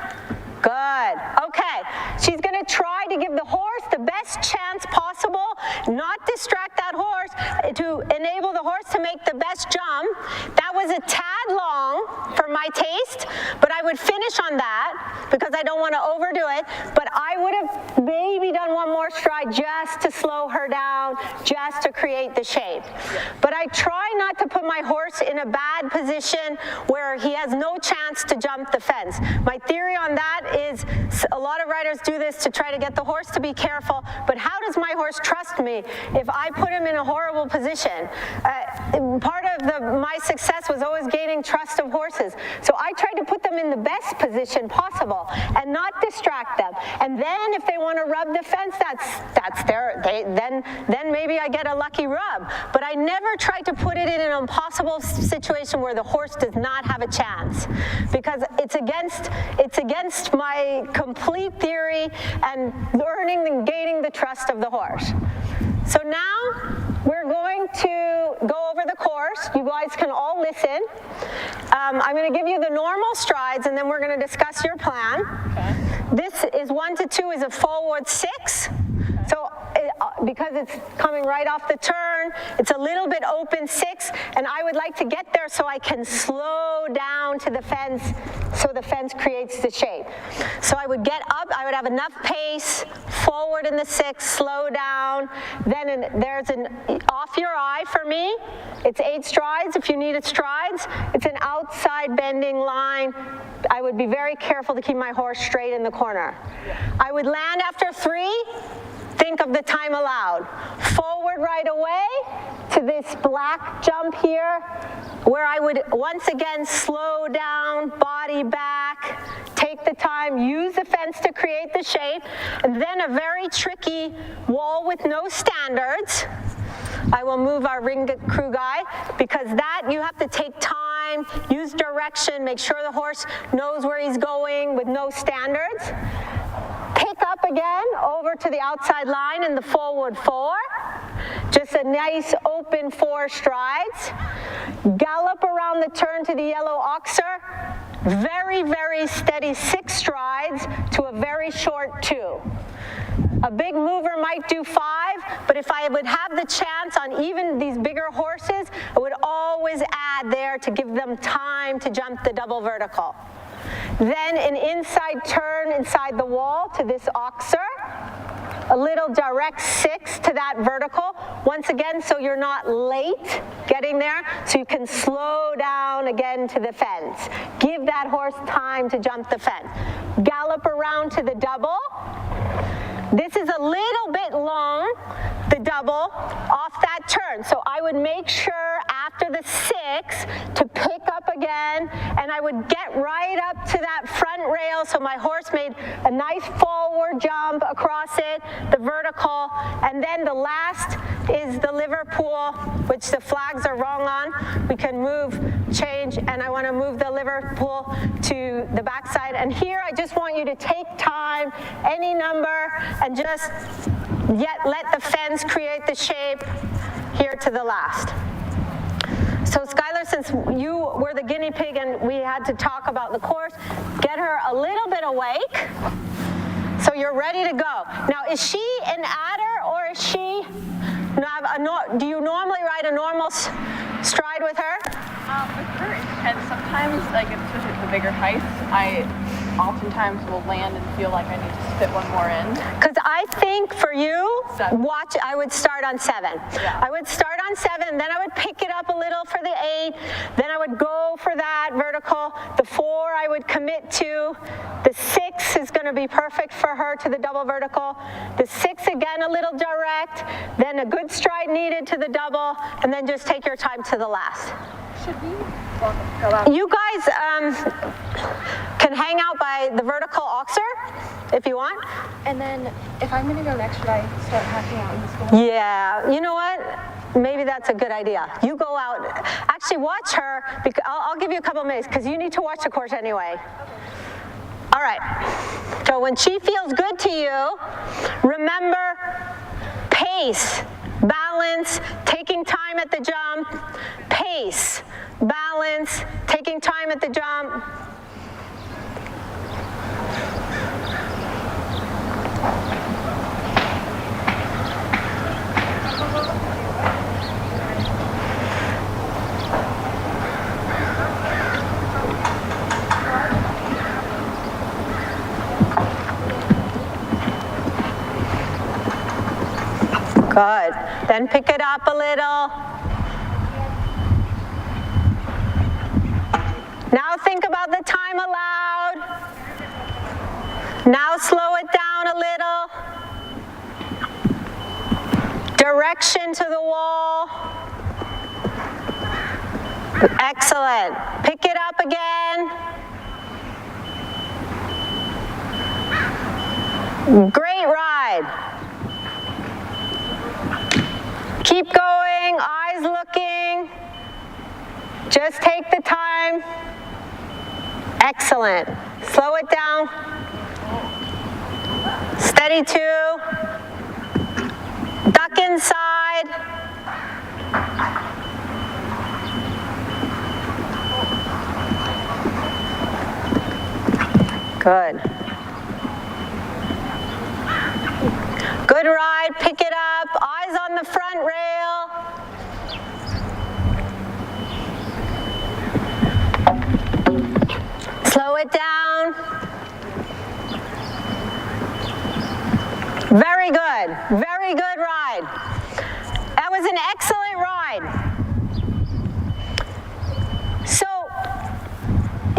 good, okay. She's gonna try to give the horse the best chance possible, not distract that horse, to enable the horse to make the best jump. That was a tad long for my taste, but I would finish on that because I don't want to overdo it, but I would have maybe done one more stride just to slow her down, just to create the shape. But I try not to put my horse in a bad position where he has no chance to jump the fence. My theory on that is a lot of riders do this to try to get the horse to be careful, but how does my horse trust me if I put him in a horrible position? Part of my success was always gaining trust of horses. So I tried to put them in the best position possible and not distract them. And then if they want to rub the fence, then maybe I get a lucky rub. But I never tried to put it in an impossible situation where the horse does not have a chance, because it's against my complete theory and learning and gaining the trust of the horse. So now we're going to go over the course. You guys can all listen. I'm going to give you the normal strides, and then we're going to discuss your plan. Okay. This is 1 to 2 is a forward 6. So because it's coming right off the turn, it's a little bit open 6, and I would like to get there so I can slow down to the fence so the fence creates the shape. So I would get up, I would have enough pace, forward in the 6, slow down, then there's an off your eye for me. It's 8 strides if you needed strides. It's an outside bending line. I would be very careful to keep my horse straight in the corner. I would land after 3. Think of the time allowed. Forward right away to this black jump here, where I would once again slow down, body back, take the time, use the fence to create the shape, and then a very tricky wall with no standards. I will move our ring crew guy, because that you have to take time, use direction, make sure the horse knows where he's going with no standards. Pick up again over to the outside line in the forward 4. Just a nice open 4 strides. Gallop around the turn to the yellow oxer. Very, very steady 6 strides to a very short 2. A big mover might do 5, but if I would have the chance on even these bigger horses, I would always add there to give them time to jump the double vertical. Then an inside turn inside the wall to this oxer. A little direct 6 to that vertical. Once again, so you're not late getting there, so you can slow down again to the fence. Give that horse time to jump the fence. Gallop around to the double. This is a little bit long, the double, off that turn. So I would make sure after the 6 to pick up again, and I would get right up to that front rail so my horse made a nice forward jump across it, the vertical, and then the last is the Liverpool, which the flags are wrong on. We can move, change, and I want to move the Liverpool to the backside. And here I just want you to take time, any number, and just let the fence create the shape here to the last. So Skylar, since you were the guinea pig and we had to talk about the course, get her a little bit awake so you're ready to go. Now, is she an adder, or is she, do you normally ride a normal stride with her? With her, it depends. Sometimes, like especially at the bigger heights, I oftentimes will land and feel like I need to fit one more in. Because I think for you, 7. I would start on 7. Yeah. I would start on 7, then I would pick it up a little for the 8, then I would go for that vertical. The 4 I would commit to. The 6 is going to be perfect for her to the double vertical. The 6 again a little direct, then a good stride needed to the double, and then just take your time to the last. Should we go out? You guys can hang out by the vertical oxer if you want. And then if I'm going to go next, should I start hacking out in the school? Yeah, you know what? Maybe that's a good idea. You go out. Actually, watch her. Because I'll give you a couple minutes because you need to watch the course anyway. All right. So when she feels good to you, remember pace, balance, taking time at the jump, pace, balance, taking time at the jump. Good. Then pick it up a little. Now think about the time allowed. Now slow it down a little. Direction to the wall. Excellent. Pick it up again. Great ride. Keep going, eyes looking. Just take the time. Excellent. Slow it down. Steady 2. Duck inside. Good. Good ride, pick it up, eyes on the front rail. Slow it down. Very good ride. That was an excellent ride. So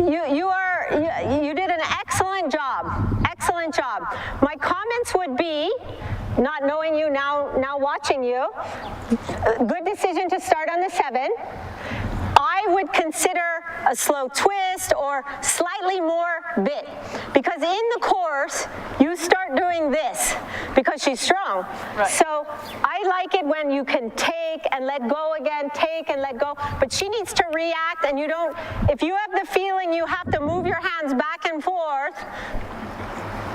you did an excellent job. My comments would be, not knowing you now watching you, good decision to start on the 7. I would consider a slow twist or slightly more bit, because in the course you start doing this because she's strong. Right. So I like it when you can take and let go again, take and let go, but she needs to react, and you don't, if you have the feeling you have to move your hands back and forth.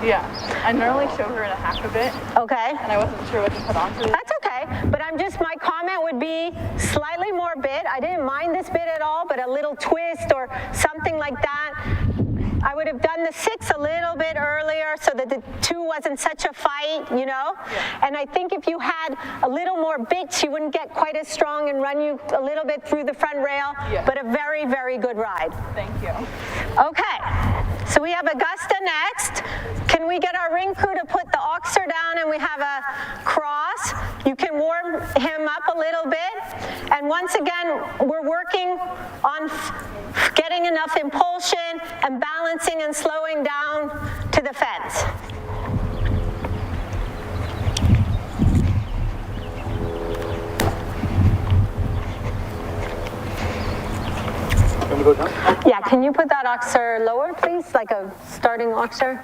Yeah, I normally show her in a hack a bit. Okay. And I wasn't sure what to put onto it. That's okay, but my comment would be slightly more bit. I didn't mind this bit at all, but a little twist or something like that. I would have done the 6 a little bit earlier so that the 2 wasn't such a fight, you know? Yeah. And I think if you had a little more bit, she wouldn't get quite as strong and run you a little bit through the front rail, Yeah. but a very, very good ride. Thank you. Okay, so we have Augusta next. Can we get our ring crew to put the oxer down and we have a cross? You can warm him up a little bit. And once again, we're working on getting enough impulsion and balancing and slowing down to the fence. Can we go down? Yeah, can you put that oxer lower, please? Like a starting oxer?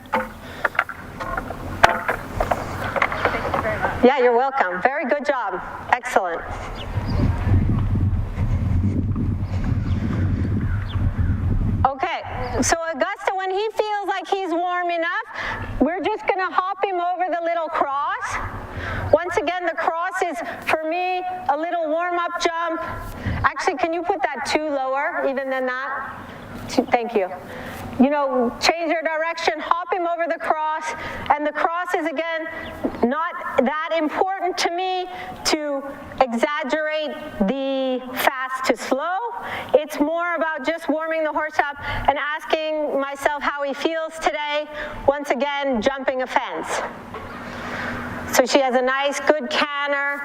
Thank you very much. Yeah, you're welcome. Very good job. Excellent. Okay, so Augusta, when he feels like he's warm enough, we're just gonna hop him over the little cross. Once again, the cross is, for me, a little warm-up jump. Actually, can you put that 2 lower, even than that? Thank you. You know, change your direction, hop him over the cross, and the cross is, again, not that important to me to exaggerate the fast to slow. It's more about just warming the horse up and asking myself how he feels today, once again, jumping a fence. So she has a nice, good canter.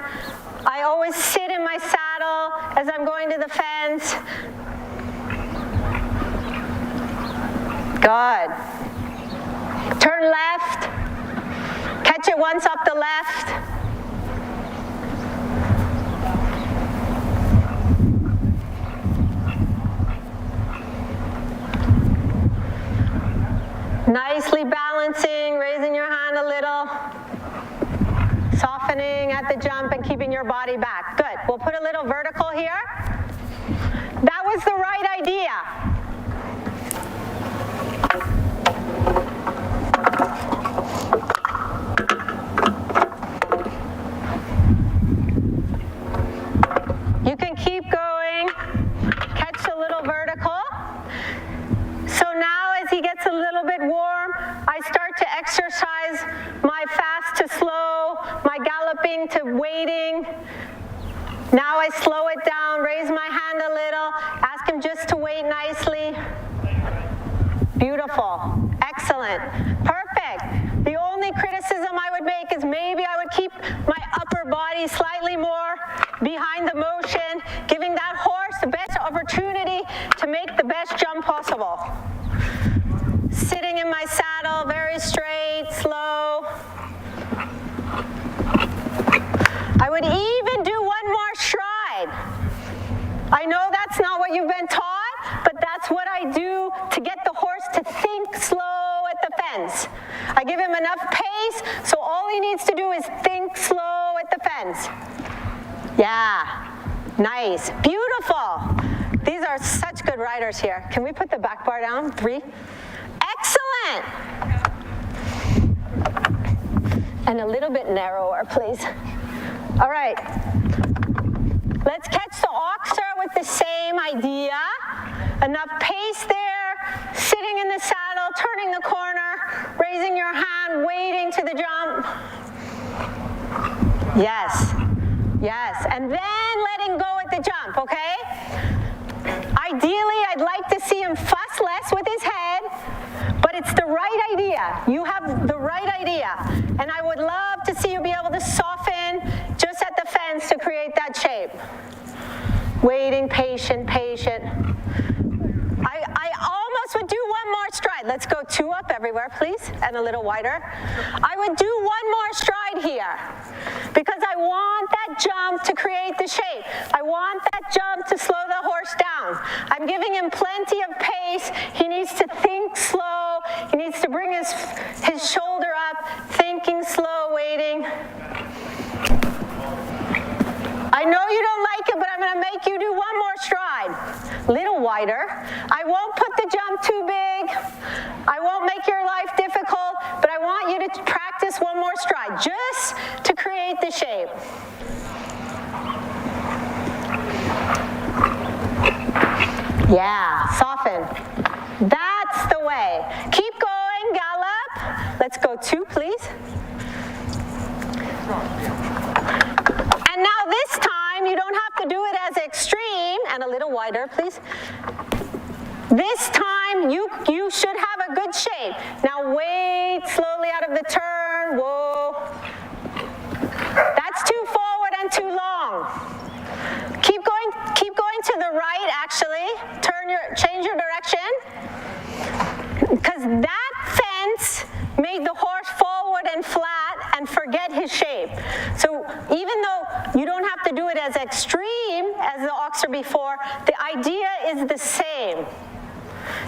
I always sit in my saddle as I'm going to the fence. Good. Turn left. Catch it once up the left. Nicely balancing, raising your hand a little. Softening at the jump and keeping your body back. Good. We'll put a little vertical here. That was the right idea. You can keep going. Catch a little vertical. So now as he gets a little bit warm, I start to exercise my fast to slow, my galloping to waiting. Now I slow it down, raise my hand a little, ask him just to wait nicely. Beautiful. Excellent. Perfect. The only criticism I would make is maybe I would keep my upper body slightly more behind the motion, giving that horse the best opportunity to make the best jump possible. Sitting in my saddle, very straight, slow. I would even do one more stride. I know that's not what you've been taught, but that's what I do to get the horse to think slow at the fence. I give him enough pace, so all he needs to do is think slow at the fence. Yeah, nice, beautiful. These are such good riders here. Can we put the back bar down? 3. Excellent. And a little bit narrower, please. All right. Let's catch the oxer with the same idea. Enough pace there, sitting in the saddle, turning the corner. raising your hand, waiting to the jump. Yes, yes, and then letting go at the jump, okay? Ideally, I'd like to see him fuss less with his head, but it's the right idea. You have the right idea, and I would love to see you be able to soften just at the fence to create that shape. Waiting, patient, patient. I almost would do one more stride. Let's go 2 up everywhere, please, and a little wider. I would do one more stride here because I want that jump to create the shape. I want that jump to slow the horse down. I'm giving him plenty of pace. He needs to think slow. He needs to bring his shoulder up, thinking slow, waiting. I know you don't like it, but I'm going to make you do one more stride. Little wider. I won't put the jump too big. I won't make your life difficult, but I want you to practice one more stride just to create the shape. Yeah, soften. That's the way. Keep going, gallop. Let's go 2, please. And now this time, you don't have to do it as extreme, and a little wider, please. This time, you should have a good shape. Now wait slowly out of the turn. Whoa. That's too forward and too long. Keep going to the right, actually. Change your direction. Because that fence made the horse forward and flat and forget his shape. So even though you don't have to do it as extreme as the oxer before, the idea is the same.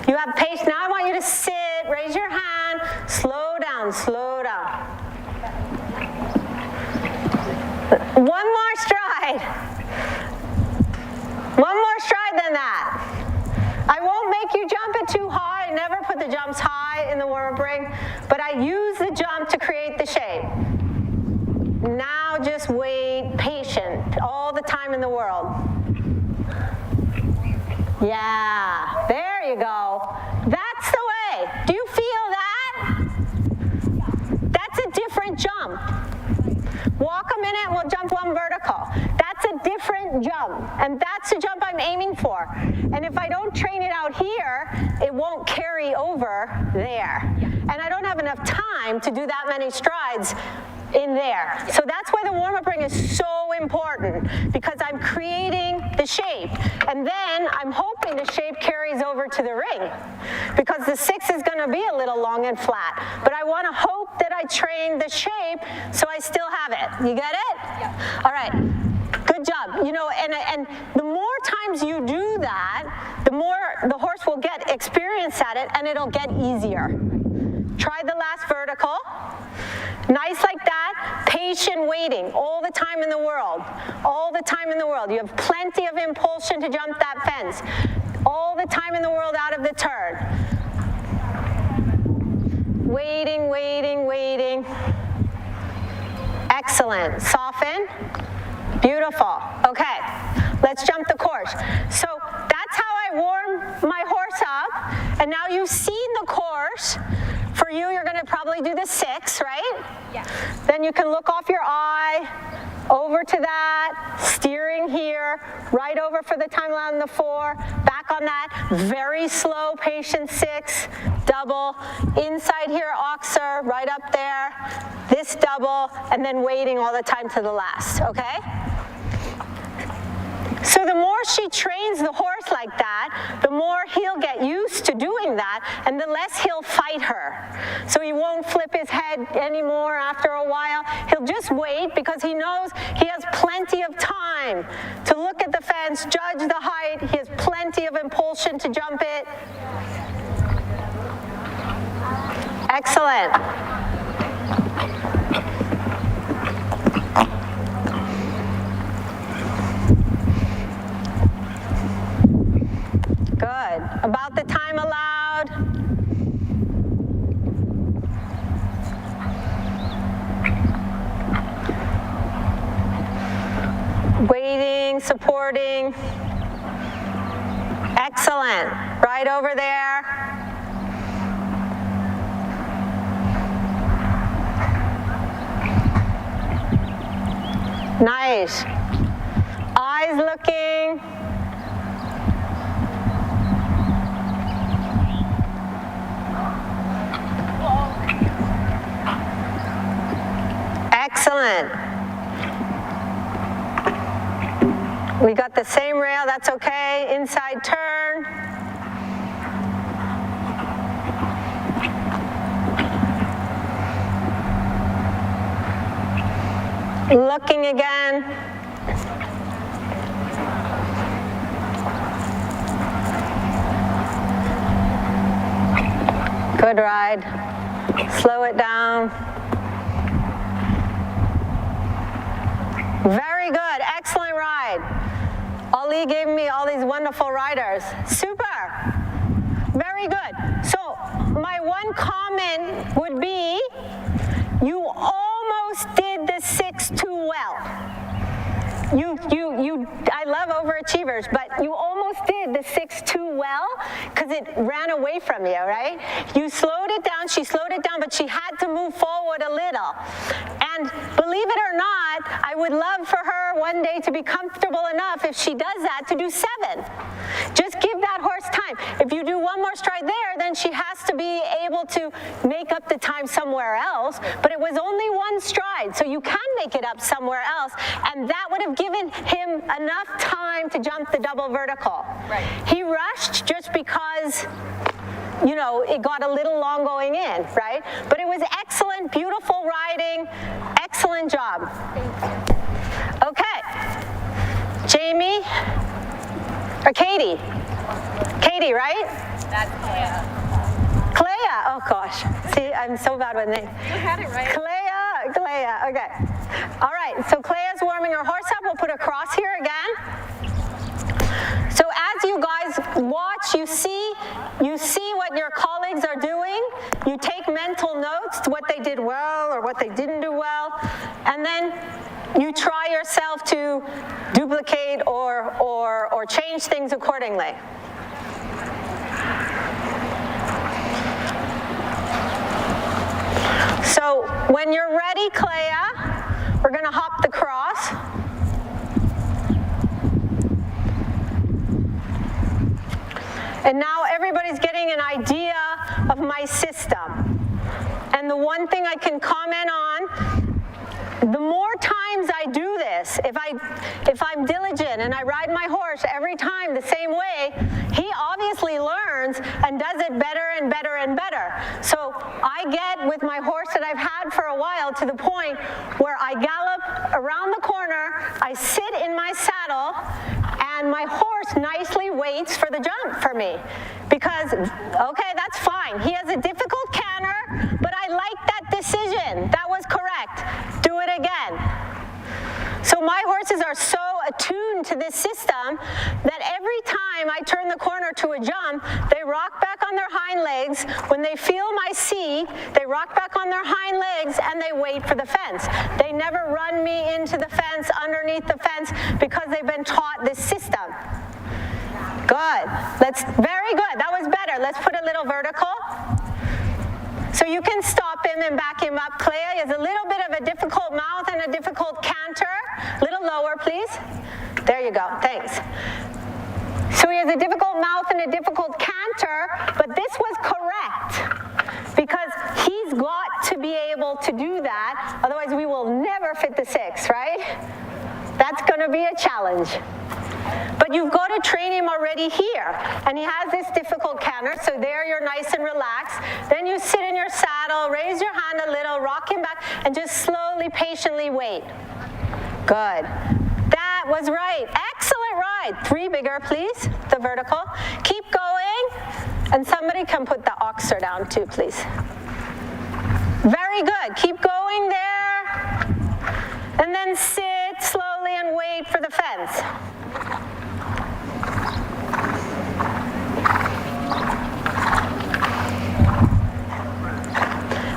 You have pace. Now I want you to sit, raise your hand, slow down, slow down. One more stride. One more stride than that. I won't make you jump it too high. I never put the jumps high in the warm-up ring, but I use the jump to create the shape. Now just wait, patient, all the time in the world. Yeah, there you go. That's the way. Do you feel that? That's a different jump. Walk a minute, we'll jump one vertical. That's a different jump, and that's the jump I'm aiming for. And if I don't train it out here, it won't carry over there. And I don't have enough time to do that many strides in there. So that's why the warm-up ring is so important, because I'm creating the shape. And then I'm hoping the shape carries over to the ring, because the 6 is going to be a little long and flat. But I want to hope that I train the shape so I still have it. You get it? Yeah. All right. Good job. You know, and the more times you do that, the more the horse will get experience at it, and it'll get easier. Try the last vertical. Nice like that. Patient waiting all the time in the world. All the time in the world. You have plenty of impulsion to jump that fence. All the time in the world out of the turn. Waiting, waiting, waiting. Excellent. Soften. Beautiful. Okay, let's jump the course. So that's how I warm my horse up. And now you've seen the course. For you, you're going to probably do the 6, right? Yeah. Then you can look off your eye, over to that, steering here, right over for the time allowed in the 4, back on that, very slow, patient 6, double, inside here, oxer, right up there, this double, and then waiting all the time to the last, okay? So the more she trains the horse like that, the more he'll get used to doing that, and the less he'll fight her. So he won't flip his head anymore after a while. He'll just wait because he knows he has plenty of time to look at the fence, judge the height. He has plenty of impulsion to jump it. Excellent. Good. About the time allowed. Waiting, supporting. Excellent. Right over there. Nice. Eyes looking. Excellent. We got the same rail, that's okay. Inside turn. Looking again. Good ride. Slow it down. Very good, excellent ride. Ali gave me all these wonderful riders. Super, very good. So my one comment would be, you almost did the 6 too well. I love overachievers, but you almost did the 6 too well because it ran away from you, right? You slowed it down, she slowed it down, but she had to move forward a little. And believe it or not, I would love for her one day to be comfortable enough, if she does that, to do 7. Just give that horse time. If you do one more stride there, then she has to be able to make up the time somewhere else, but it was only one stride, so you can make it up somewhere else, and that would have given him enough time to jump the double vertical. Right. He rushed just because, you know, it got a little long going in, right? But it was excellent, beautiful riding, excellent job. Okay, Jamie, or Katie? Katie, right? That's Clea. Clea, oh gosh. See, I'm so bad with names. You had it right. Clea, okay. All right, so Clea's warming her horse up. We'll put her cross here again. So as you guys watch, you see what your colleagues are doing. You take mental notes, what they did well or what they didn't do well, and then you try yourself to duplicate or change things accordingly. So when you're ready, Clea, we're going to hop the cross. And now everybody's getting an idea of my system. And the one thing I can comment on, the more times I do this, if I'm diligent and I ride my horse every time the same way, he obviously learns and does it better and better and better. So I get with my horse that I've had for a while to the point where I gallop around the corner, I sit in my saddle, and my horse nicely waits for the jump for me. Because, okay, that's fine. He has a difficult canter, but I like that decision. That was correct. Do it again. So my horses are so attuned to this system that every time I turn the corner to a jump, they rock back on their hind legs. When they feel my C, they rock back on their hind legs and they wait for the fence. They never run me into the fence, underneath the fence, because they've been taught this system. Good. Very good. That was better. Let's put a little vertical. So you can stop him and back him up. Clea has a little bit of a difficult mouth and a difficult canter. A little lower, please. There you go. Thanks. So he has a difficult mouth and a difficult canter, but this was correct because he's got to be able to do that. Otherwise, we will never fit the 6, right? That's going to be a challenge. But you've got to train him already here. And he has this difficult canter, so there you're nice and relaxed. Then you sit in your saddle, raise your hand a little, rock him back, and just slowly, patiently wait. Good. That was right. Excellent ride. 3 bigger, please, the vertical. Keep going. And somebody can put the oxer down too, please. Very good. Keep going there. And then sit slowly and wait for the fence.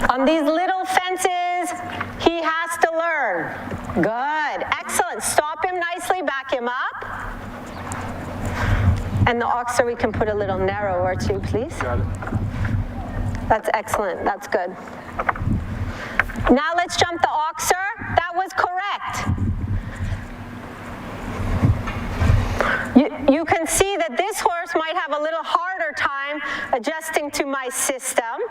On these little fences, he has to learn. Good, excellent. Stop him nicely, back him up. And the oxer we can put a little narrower too, please. Got it. That's excellent, that's good. Now let's jump the oxer. That was correct. you can see that this horse might have a little harder time adjusting to my system,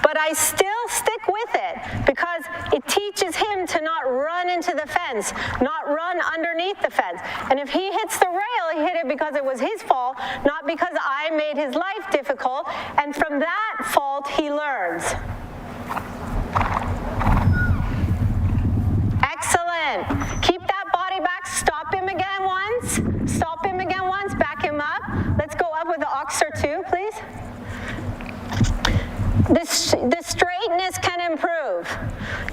but I still stick with it because it teaches him to not run into the fence, not run underneath the fence. And if he hits the rail, he hit it because it was his fault, not because I made his life difficult. And from that fault, he learns. Excellent. Keep that body back. Stop him again once. Stop him again once. Back him up. Let's go up with the oxer too, please. The straightness can improve.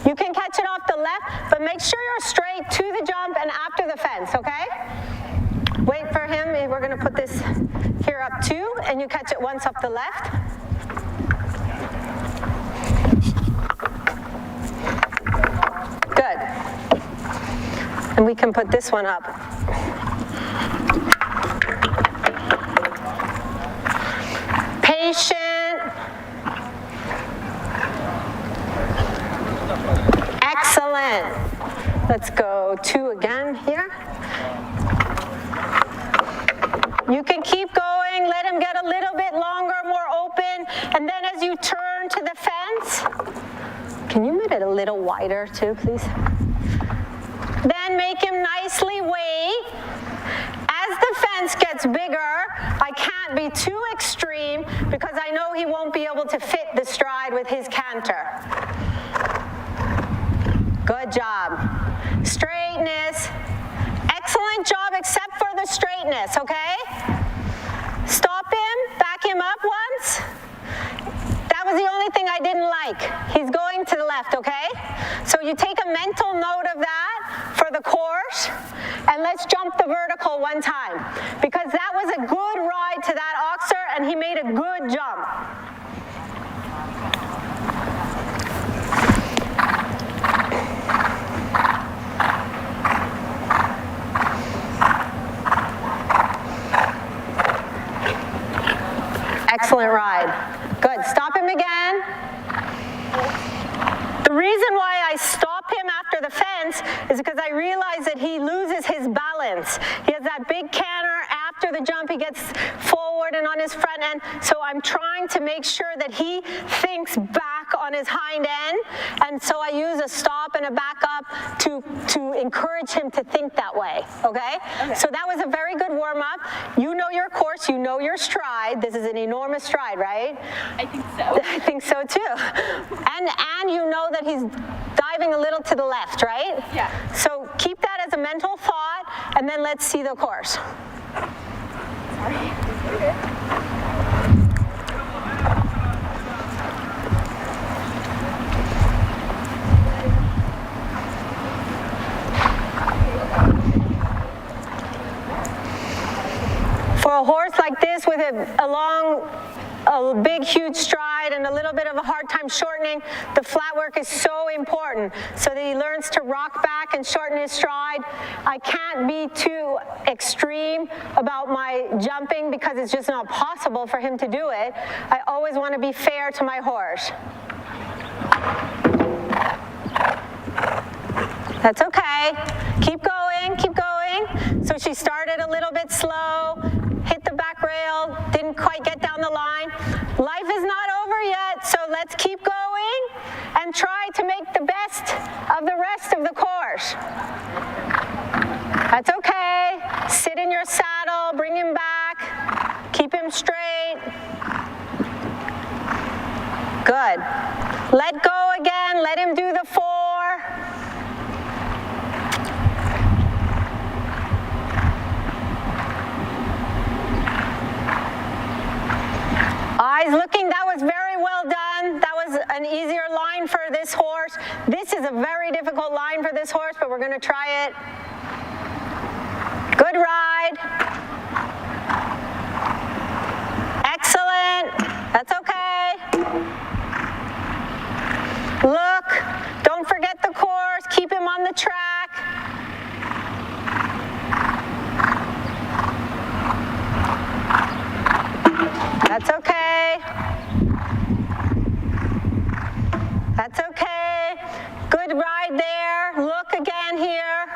You can catch it off the left, but make sure you're straight to the jump and after the fence, okay? Wait for him. We're going to put this here up too, and you catch it once off the left. Good. And we can put this one up. Patient. Excellent. Let's go 2 again here. You can keep going. Let him get a little bit longer, more open. And then as you turn to the fence, can you make it a little wider too, please? Then make him nicely wait. As the fence gets bigger, I can't be too extreme because I know he won't be able to fit the stride with his canter. Good job. Straightness. Excellent job except for the straightness, okay? Stop him, back him up once. That was the only thing I didn't like. He's going to the left, okay? So you take a mental note of that for the course, and let's jump the vertical one time. Because that was a good ride to that oxer, and he made a good jump. Excellent ride. Good. Stop him again. The reason why I stop him after the fence is because I realize that he loses his balance. He has that big canter. After the jump, he gets forward and on his front end. So I'm trying to make sure that he thinks back on his hind end. And so I use a stop and a back up to encourage him to think that way, okay? So that was a very good warm-up. You know your course, you know your stride. This is an enormous stride, right? I think so. I think so too. And you know that he's diving a little to the left, right? Yeah. So keep that as a mental thought, and then let's see the course. Sorry. For a horse like this with a big, huge stride and a little bit of a hard time shortening, the flat work is so important so that he learns to rock back and shorten his stride. I can't be too extreme about my jumping because it's just not possible for him to do it. I always want to be fair to my horse. That's okay. Keep going, keep going. So she started a little bit slow, hit the back rail, didn't quite get down the line. Life is not over yet, so let's keep going and try to make the best of the rest of the course. That's okay. Sit in your saddle, bring him back, keep him straight. Good. Let go again, let him do the 4. Eyes looking, that was very well done. That was an easier line for this horse. This is a very difficult line for this horse, but we're going to try it. Good ride. Excellent. That's okay. Look, don't forget the course. Keep him on the track. That's okay. That's okay. Good ride there. Look again here.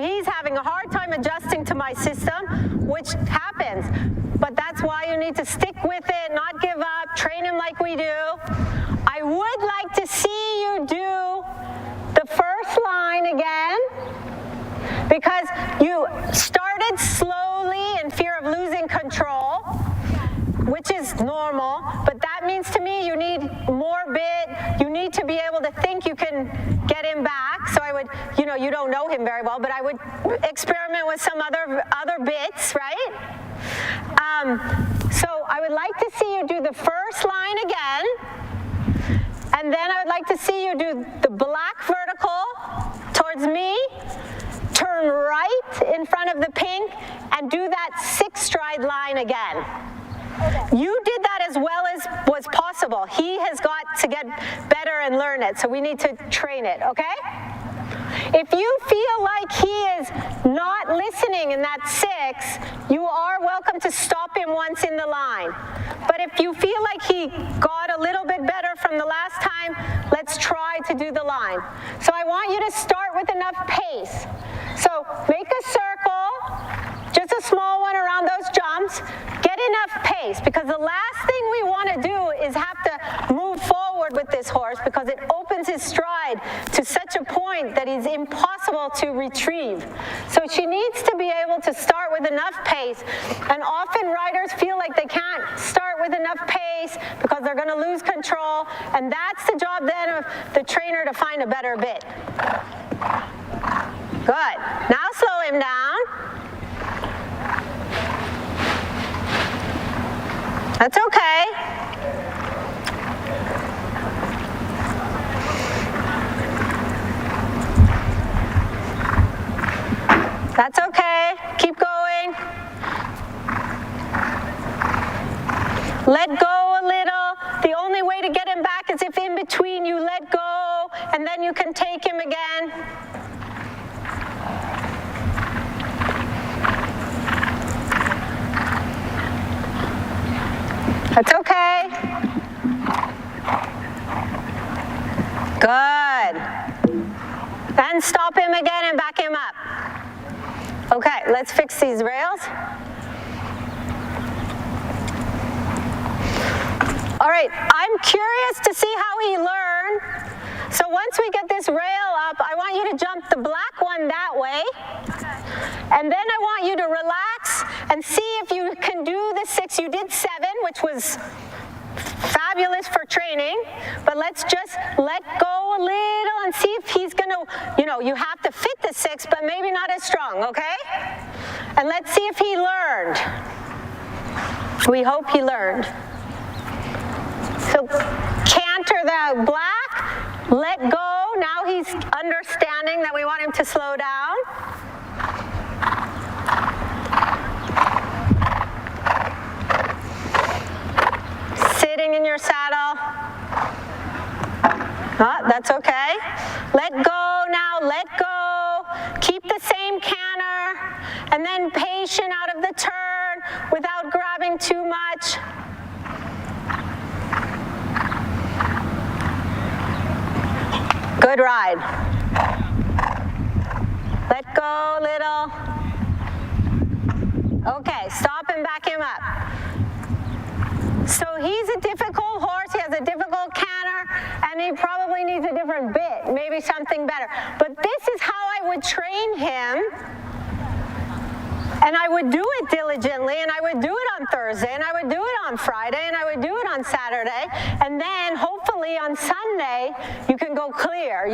he's having a hard time adjusting to my system, which happens. But that's why you need to stick with it, not give up, train him like we do. I would like to see you do the first line again, because you started slowly in fear of losing control, which is normal, but that means to me you need more bit. You need to be able to think you can get him back. So I would, you don't know him very well, but I would experiment with some other bits, right? So I would like to see you do the first line again, and then I would like to see you do the black vertical towards me, turn right in front of the pink, and do that 6-stride line again. Okay. You did that as well as was possible. He has got to get better and learn it, so we need to train it, okay? If you feel like he is not listening in that 6, you are welcome to stop him once in the line. But if you feel like he got a little bit better from the last time, let's try to do the line. So I want you to start with enough pace. So make a circle, just a small one around those jumps. Get enough pace, because the last thing we want to do is have to move forward with this horse, because it opens his stride to such a point that he's impossible to retrieve. So she needs to be able to start with enough pace, and often riders feel like they can't start with enough pace because they're going to lose control, and that's the job then of the trainer to find a better bit. Good. Now slow him down. That's okay. That's okay. Keep going. Let go a little. The only way to get him back is if in between you let go, and then you can take him again. That's okay. Good. Then stop him again and back him up. Okay, let's fix these rails. All right, I'm curious to see how he learned. So once we get this rail up, I want you to jump the black one that way. And then I want you to relax and see if you can do the 6. You did 7, which was fabulous for training, but let's just let go a little and see if he's gonna, you have to fit the 6, but maybe not as strong, okay? And let's see if he learned. We hope he learned. So canter the black, let go. Now he's understanding that we want him to slow down. Sitting in your saddle. Oh, that's okay. Let go now, let go. Keep the same canter, and then patient out of the turn without grabbing too much. Good ride. Let go a little. Okay, stop and back him up. So he's a difficult horse, he has a difficult canter, and he probably needs a different bit, maybe something better. But this is how I would train him, and I would do it diligently, and I would do it on Thursday, and I would do it on Friday, and I would do it on Saturday, and then hopefully on Sunday you can go clear,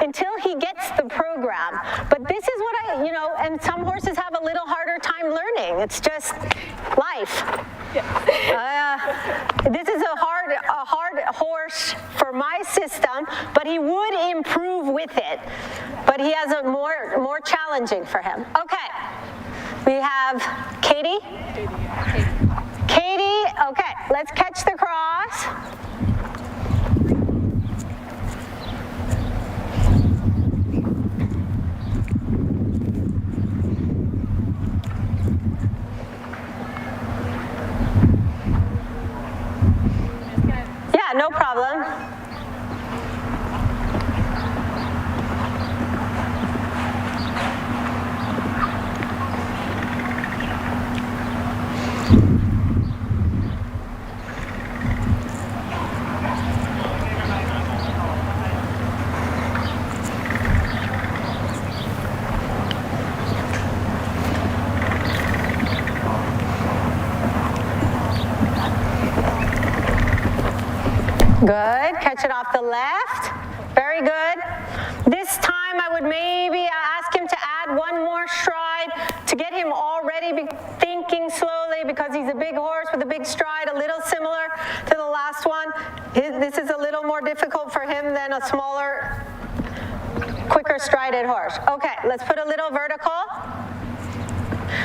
until he gets the program. But this is what and some horses have a little harder time learning. It's just life. This is a hard horse for my system, but he would improve with it. But he has a more challenging for him. Okay, we have Katie. Katie, okay, let's catch the cross. Yeah, no problem. Catch it off the left. Very good. This time I would maybe ask him to add one more stride to get him already thinking slowly, because he's a big horse with a big stride, a little similar to the last one. This is a little more difficult for him than a smaller, quicker strided horse. Okay, let's put a little vertical.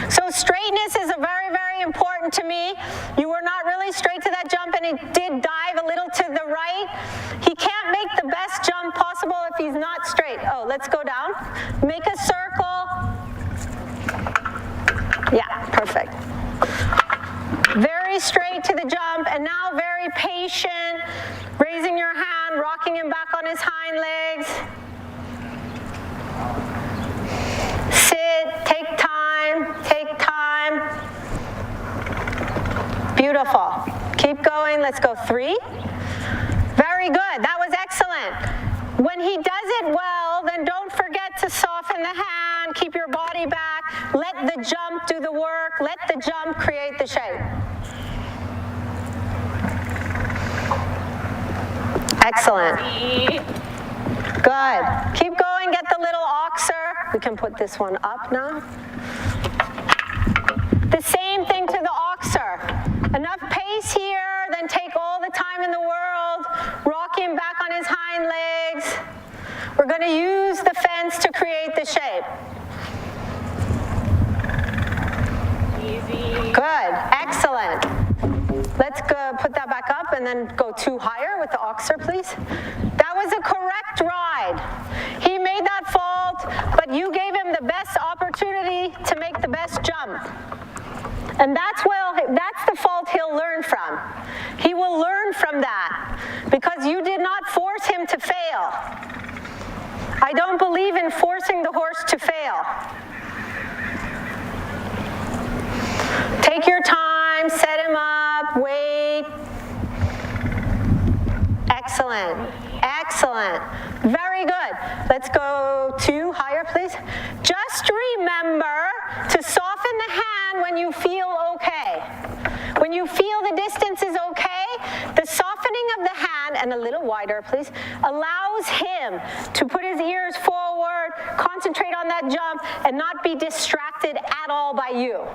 So straightness is very, very important to me. You were not really straight to that jump, and he did dive a little to the right. He can't make the best jump possible if he's not straight. Oh, let's go down. Make a circle. Yeah, perfect. Very straight to the jump, and now very patient, raising your hand, rocking him back on his hind legs. Sit, take time, take time. Beautiful. Keep going, let's go 3. Very good, that was excellent. When he does it well, then don't forget to soften the hand, keep your body back, let the jump do the work, let the jump create the shape. Excellent. Good. Keep going, get the little oxer. We can put this one up now. The same thing to the oxer. Enough pace here, then take all the time in the world. Rock him back on his hind legs. We're going to use the fence to create the shape. Easy. Good. Excellent. Let's go put that back up and then go 2 higher with the oxer, please. That was a correct ride. He made that fault, but you gave him the best opportunity to make the best jump. And that's the fault he'll learn from. He will learn from that because you did not force him to fail. I don't believe in forcing the horse to fail. Take your time, set him up, wait. Excellent, excellent. Very good. Let's go 2 higher, please. Just remember to soften the hand when you feel okay. When you feel the distance is okay, the softening of the hand, and a little wider, please, allows him to put his ears forward, concentrate on that jump, and not be distracted at all by you.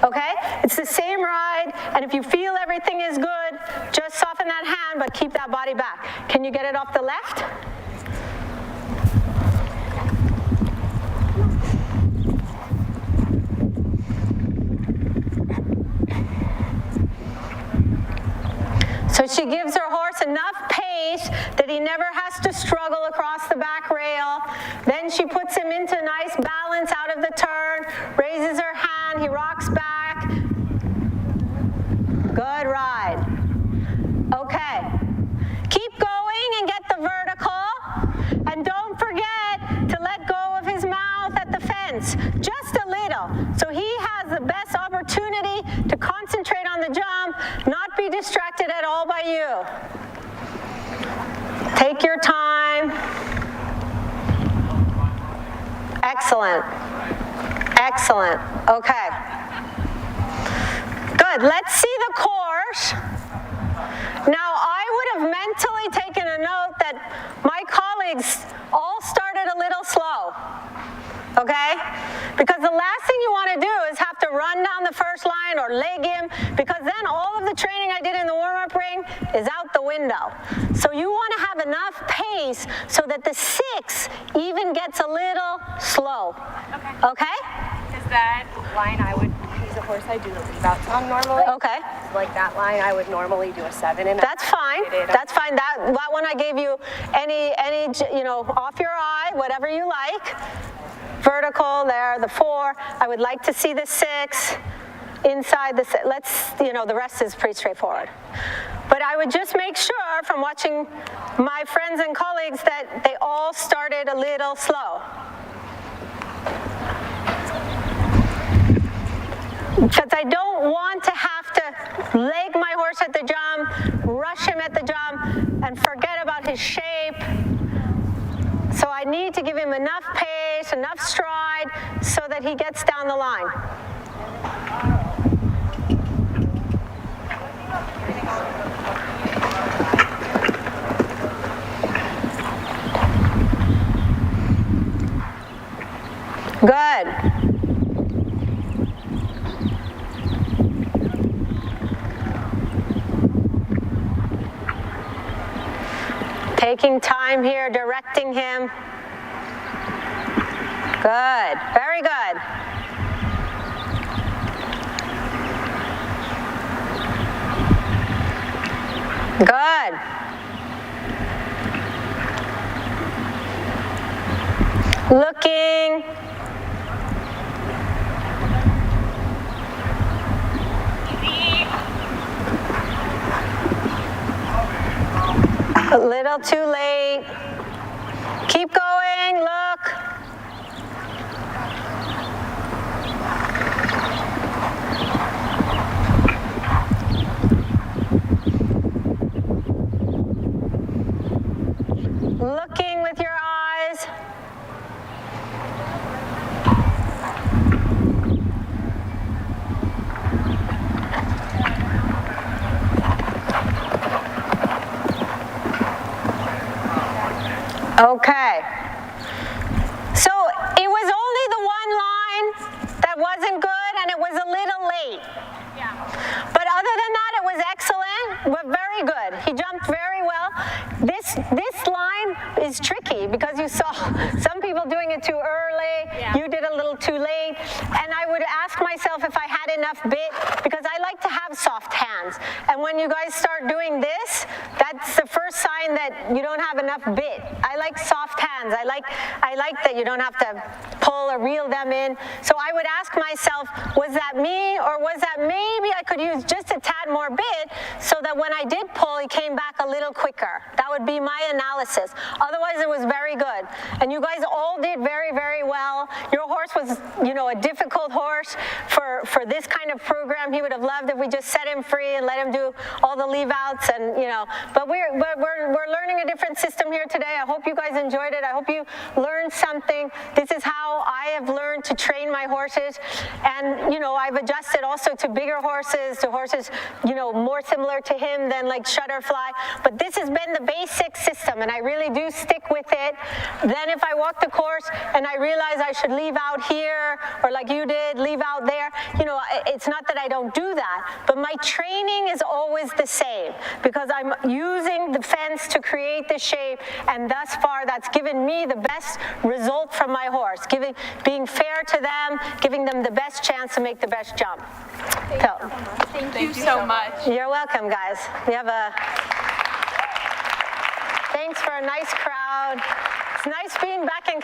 Okay? It's the same ride, and if you feel everything is good, just soften that hand, but keep that body back. Can you get it off the left? So she gives her horse enough pace that he never has to struggle across the back rail. Then she puts him into nice balance out of the turn, raises her hand, he rocks back. Good ride. Okay. Keep going and get the vertical. And don't forget to let go of his mouth at the fence, just a little. So he has the best opportunity to concentrate on the jump, not be distracted at all by you. Take your time. Excellent. Excellent. Okay. Good. Let's see the course. Now, I would have mentally taken a note that my colleagues all started a little slow. Okay? Because the last thing you want to do is have to run down the first line or leg him, because then all of the training I did in the warm-up ring is out the window. So you want to have enough pace so that the 6 even gets a little slow. Okay? Is that line he's a horse I do the leave out on normally. Okay. Like that line I would normally do a 7 in. That's fine. That's fine. That one I gave you any off your eye, whatever you like. Vertical there, the 4. I would like to see the 6 inside the 6. The rest is pretty straightforward. But I would just make sure from watching my friends and colleagues that they all started a little slow. Because I don't want to have to leg my horse at the jump, rush him at the jump, and forget about his shape. So I need to give him enough pace, enough stride, so that he gets down the line. taking time here, directing him. Good, very good. Good. Looking. A little too late. Keep going, look. Looking with your eyes. Okay. So it was only the one line that wasn't good and it was a little late. Yeah. But other than that, it was excellent, but very good. He jumped very well. This line is tricky because you saw some people doing it too early. Yeah. You did a little too late. And I would ask myself if I had enough bit because I like to have soft hands. And when you guys start doing this, that's the first sign that you don't have enough bit. I like soft hands. I like that you don't have to pull or reel them in. So I would ask myself, was that me or was that maybe I could use just a tad more bit so that when I did pull, it came back a little quicker. That would be my analysis. Otherwise, it was very good. And you guys all did very, very well. Your horse was, a difficult horse for this kind of program. He would have loved if we just set him free and let him do all the leave outs and, but we're learning a different system here today. I hope you guys enjoyed it. I hope you learned something. This is how I have learned to train my horses. And, I've adjusted also to bigger horses, to horses, more similar to him than like Shutterfly. But this has been the basic system and I really do stick with it. Then if I walk the course and I realize I should leave out here or like you did, leave out there, it's not that I don't do that, but my training is always the same because I'm using the fence to create the shape and thus far that's given me the best result from my horse, being fair to them, giving them the best chance to make the best jump. Thank you so much. You're welcome, guys. We have thanks for a nice crowd. It's nice being back in